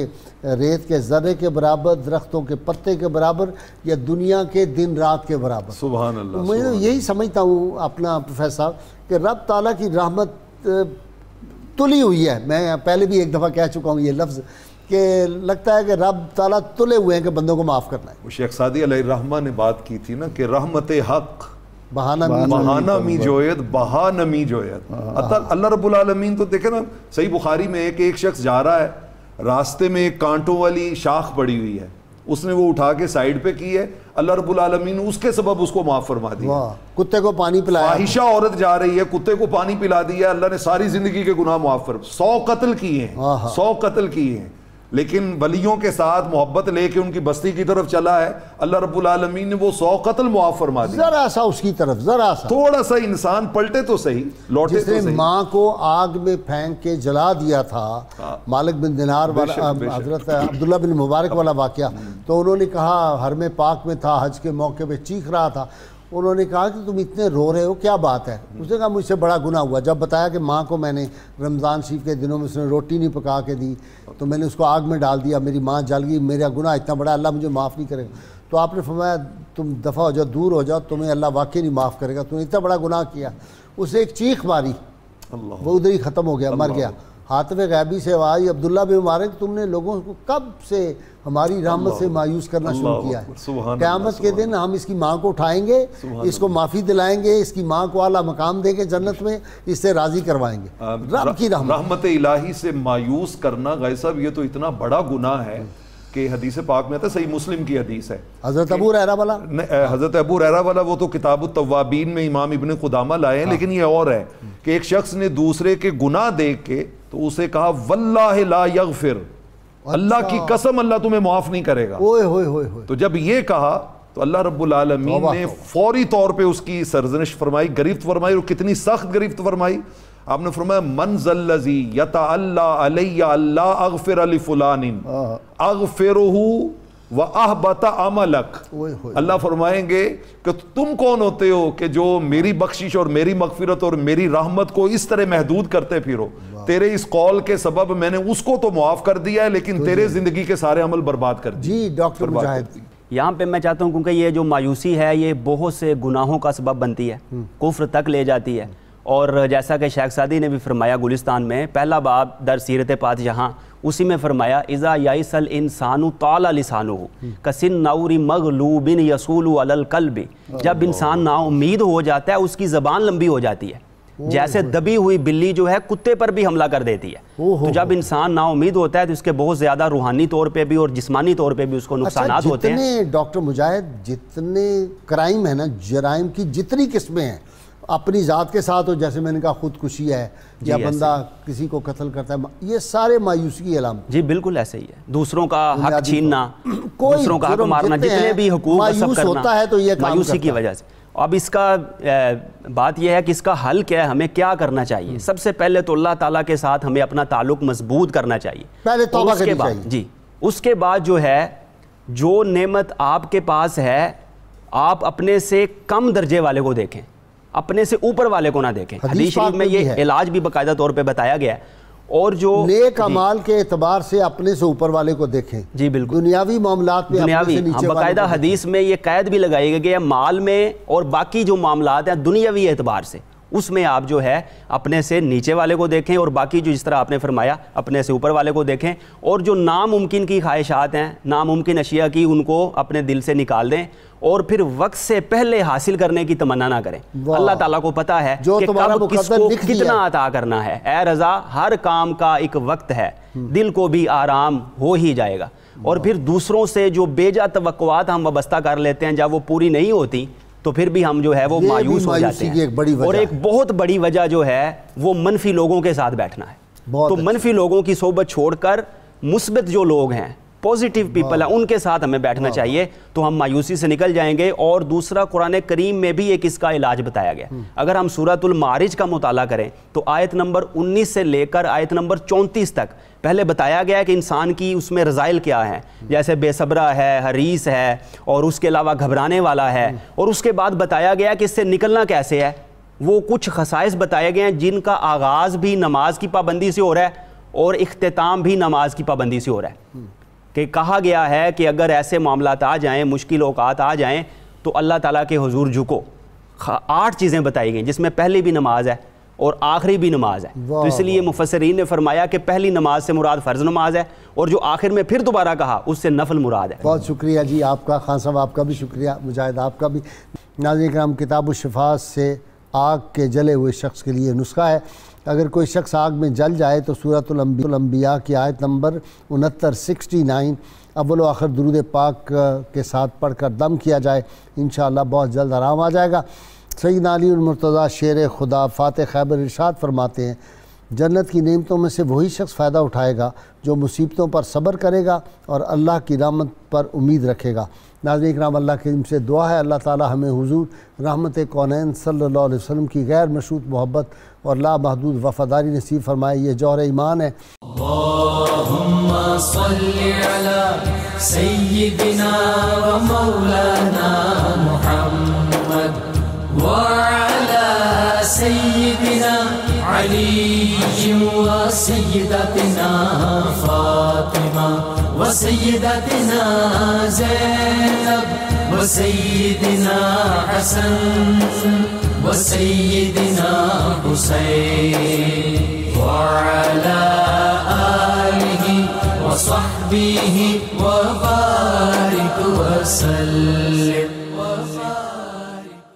ریت کے ذرے کے برابر، درختوں کے پتے کے برابر، یا دنیا کے دن رات کے برابر۔ سبحان اللہ۔ میں یہی سمجھتا ہوں اپنا پروفیسر صاحب کہ رب تعالیٰ کی رحمت تلی ہوئی ہے۔ میں پہلے بھی ایک دفعہ کہہ چکا ہوں یہ لفظ کہ لگتا ہے کہ رب تعالیٰ تلے ہوئے ہیں کہ بندوں کو معاف کرنا ہے۔ وہ شیخ سعدی علیہ الرحمہ نے بات کی تھی نا کہ رحمت حق بہانہ می جوید بہانہ می جوید۔ اللہ رب العالمین تو دیکھیں نا، صحیح بخاری میں ہے کہ ایک شخص جا رہا ہے، راستے میں ایک کانٹوں والی شاخ پڑی ہوئی ہے، اس نے وہ اٹھا کے سائیڈ پہ کی ہے، اللہ رب العالمین اس کے سبب اس کو معاف فرما دیا۔ کتے کو پانی پلایا، فاحشہ عورت جا رہی ہے، کتے کو پانی پلا دیا، اللہ نے ساری زندگی کے گناہ معاف فرما، 100 قتل کیے ہیں، 100 قتل کیے ہیں، لیکن ولیوں کے ساتھ محبت لے کے ان کی بستی کی طرف چلا ہے، اللہ رب العالمین نے وہ 100 قتل معاف فرما دیا۔ ذرا سا اس کی طرف، ذرا سا تھوڑا سا انسان پلٹے تو صحیح، لوٹے تو صحیح۔ جس نے ماں کو آگ میں پھینک کے جلا دیا تھا، مالک بن دینار والا، حضرت عبداللہ بن مبارک والا واقعہ، تو انہوں نے کہا، حرم پاک میں تھا، حج کے موقع پہ چیخ رہا تھا، انہوں نے کہا کہ تم اتنے رو رہے ہو، کیا بات ہے؟ اس نے کہا مجھ سے بڑا گناہ ہوا، جب بتایا کہ ماں کو میں نے رمضان شریف کے دنوں میں اس نے روٹی نہیں پکا کے دی تو میں نے اس کو آگ میں ڈال دیا، میری ماں جل گئی، میرا گناہ اتنا بڑا، اللہ مجھے معاف نہیں کرے گا۔ تو آپ نے فرمایا تم دفع ہو جاؤ، دور ہو جاؤ، تمہیں اللہ واقعی نہیں معاف کرے گا، تم نے اتنا بڑا گناہ کیا۔ اسے ایک چیخ ماری، وہ ادھر ہی ختم ہو گیا، مر گیا۔ حاتم غیبی سے آئی، عبداللہ بن مبارک تم نے لوگوں کو کب سے ہماری رحمت سے مایوس کرنا شروع کیا ہے؟ قیامت کے دن ہم اس کی ماں کو اٹھائیں گے، اس کو معافی دلائیں گے، اس کی ماں کو اعلیٰ مقام دیں گے جنت میں، اس سے راضی کروائیں گے۔ رب کی رحمت الہی سے مایوس کرنا غازی صاحب یہ تو اتنا بڑا گناہ ہے کہ حدیث پاک میں آتا ہے، صحیح مسلم کی حدیث ہے، حضرت ابو ہریرہ والا، حضرت ابو ہریرہ والا وہ تو کتاب التوابین میں امام ابن قدامہ لائے ہیں، لیکن یہ اور ہے کہ ایک شخص نے دوسرے کے گناہ دیکھ کے تو اسے کہا واللہ لا یغفر، اللہ کی قسم اللہ تمہیں معاف نہیں کرے گا۔ تو جب یہ کہا تو اللہ رب العالمین نے فوری طور پہ اس کی سرزنش فرمائی، گرفت فرمائی، اور کتنی سخت گرفت فرمائی۔ آپ نے فرمایا من ذا الذی یتعلی علی اللہ اغفر لفلان اغفرہ وَأَحْبَتَ عَمَلَكَ، اللہ فرمائیں گے کہ تم کون ہوتے ہو کہ جو میری بخشش اور میری مغفرت اور میری رحمت کو اس طرح محدود کرتے پھرو؟ تیرے اس قول کے سبب میں نے اس کو تو معاف کر دیا ہے لیکن تیرے زندگی کے سارے عمل برباد کر دیے۔ جی ڈاکٹر مجاہد، یہاں پہ میں چاہتا ہوں، کیونکہ یہ جو مایوسی ہے یہ بہت سے گناہوں کا سبب بنتی ہے، کفر تک لے جاتی ہے، اور جیسا کہ شیخ سعدی نے بھی فرمایا گلستان میں پہلا باب در سیرت پادشاہاں، اسی میں فرمایا اذا یئس الانسان طال لسانہ کسن نور مغلوب یصول علی القلب، جب انسان نا امید ہو جاتا ہے اس کی زبان لمبی ہو جاتی ہے، جیسے دبی ہوئی بلی جو ہے کتے پر بھی حملہ کر دیتی ہے۔ تو جب انسان نا امید ہوتا ہے تو اس کے بہت زیادہ روحانی طور پہ بھی اور جسمانی طور پہ بھی اس کو نقصانات ہوتے ہیں۔ جتنے ڈاکٹر مجاہد جتنے کرائم ہیں نا، جرائم کی جتنی قسمیں ہیں، اپنی ذات کے ساتھ ہو، جیسے میں نے کہا خودکشی ہے یا بندہ کسی کو قتل کرتا ہے، یہ سارے مایوسی کی علامت۔ جی بالکل ایسے ہی ہے، دوسروں کا حق چھیننا، دوسروں کا حق مارنا، جتنے بھی حقوق سب کرنا مایوسی کی وجہ سے۔ اب اس کا بات یہ ہے کہ اس کا حل کیا ہے، ہمیں کیا کرنا چاہیے؟ سب سے پہلے تو اللہ تعالیٰ کے ساتھ ہمیں اپنا تعلق مضبوط کرنا چاہیے، پہلے توبہ کرنی چاہیے۔ جی اس کے بعد جو ہے جو نعمت آپ کے پاس ہے آپ اپنے سے کم درجے والے کو دیکھیں، اپنے سے اوپر والے کو نہ دیکھیں. حدیث شریف میں یہ علاج بھی باقاعدہ طور پہ بتایا گیا ہے. اور جو نیک اعمال کے اعتبار سے اپنے سے اوپر والے کو دیکھیں. جی بالکل. دنیاوی معاملات میں دنیاوی باقاعدہ حدیث میں یہ قید بھی لگائی گئی ہے مال میں اور باقی جو معاملات ہیں دنیاوی اعتبار سے اس میں آپ جو ہے اپنے سے نیچے والے کو دیکھیں اور باقی جو جس طرح آپ نے فرمایا اپنے سے اوپر والے کو دیکھیں. اور جو ناممکن کی خواہشات ہیں، ناممکن اشیاء کی، ان کو اپنے دل سے نکال دیں اور پھر وقت سے پہلے حاصل کرنے کی تمنا نہ کریں. اللہ تعالیٰ کو پتہ ہے کہ کب کس کو کتنا عطا کرنا ہے. اے رضا، ہر کام کا ایک وقت ہے، دل کو بھی آرام ہو ہی جائے گا. اور پھر دوسروں سے جو بیجا توقعات ہم وابستہ کر لیتے ہیں جب وہ پوری نہیں ہوتی تو پھر بھی ہم جو ہے وہ مایوس ہو جاتے ہیں. اور ایک بہت بڑی وجہ جو ہے وہ منفی لوگوں کے ساتھ بیٹھنا ہے. تو منفی لوگوں کی صحبت چھوڑ کر مثبت جو لوگ ہیں، پازیٹیو پیپل ہیں، ان کے ساتھ ہمیں بیٹھنا چاہیے تو ہم مایوسی سے نکل جائیں گے. اور دوسرا قرآن کریم میں بھی ایک اس کا علاج بتایا گیا. اگر ہم سورۃ المعارج کا مطالعہ کریں تو آیت نمبر 19 سے لے کر آیت نمبر 34 تک پہلے بتایا گیا ہے کہ انسان کی اس میں رذائل کیا ہیں، جیسے بے صبرہ ہے، حریص ہے، اور اس کے علاوہ گھبرانے والا ہے. اور اس کے بعد بتایا گیا کہ اس سے نکلنا کیسے ہے. وہ کچھ خصائص بتائے گئے ہیں جن کا آغاز بھی نماز کی پابندی سے ہو رہا ہے اور اختتام بھی نماز کی پابندی سے ہو رہا ہے. کہ کہا گیا ہے کہ اگر ایسے معاملات آ جائیں، مشکل اوقات آ جائیں تو اللہ تعالیٰ کے حضور جھکو. 8 چیزیں بتائی گئیں جس میں پہلی بھی نماز ہے اور آخری بھی نماز ہے. تو اس لیے مفسرین نے فرمایا کہ پہلی نماز سے مراد فرض نماز ہے اور جو آخر میں پھر دوبارہ کہا اس سے نفل مراد ہے. بہت شکریہ جی آپ کا، خان صاحب آپ کا بھی شکریہ، مجاہد آپ کا بھی. ناظرین کرام، کتاب الشفاء سے آگ کے جلے ہوئے شخص کے لیے نسخہ ہے. اگر کوئی شخص آگ میں جل جائے تو سورۃ الانبیاء کی آیت نمبر 69 اول و آخر درود پاک کے ساتھ پڑھ کر دم کیا جائے، انشاءاللہ بہت جلد آرام آ جائے گا. سیدنا علی المرتضیٰ شیر خدا فاتح خیبر ارشاد فرماتے ہیں جنت کی نعمتوں میں سے وہی شخص فائدہ اٹھائے گا جو مصیبتوں پر صبر کرے گا اور اللہ کی رحمت پر امید رکھے گا. ناظرین کرام، اللہ کے علم سے دعا ہے اللہ تعالی ہمیں حضور رحمت کونین صلی اللہ علیہ وسلم کی غیر مشروط محبت اور لا محدود وفاداری نصیب فرمائے. یہ جوہر ایمان ہے. اللہم صلی علی سیدنا و مولانا محمد وعلى سيدنا علي وسيدتنا فاطمة وسيدتنا زينب وسيدنا حسن وسيدنا حسين وعلى آله وصحبه وبارك وسلم.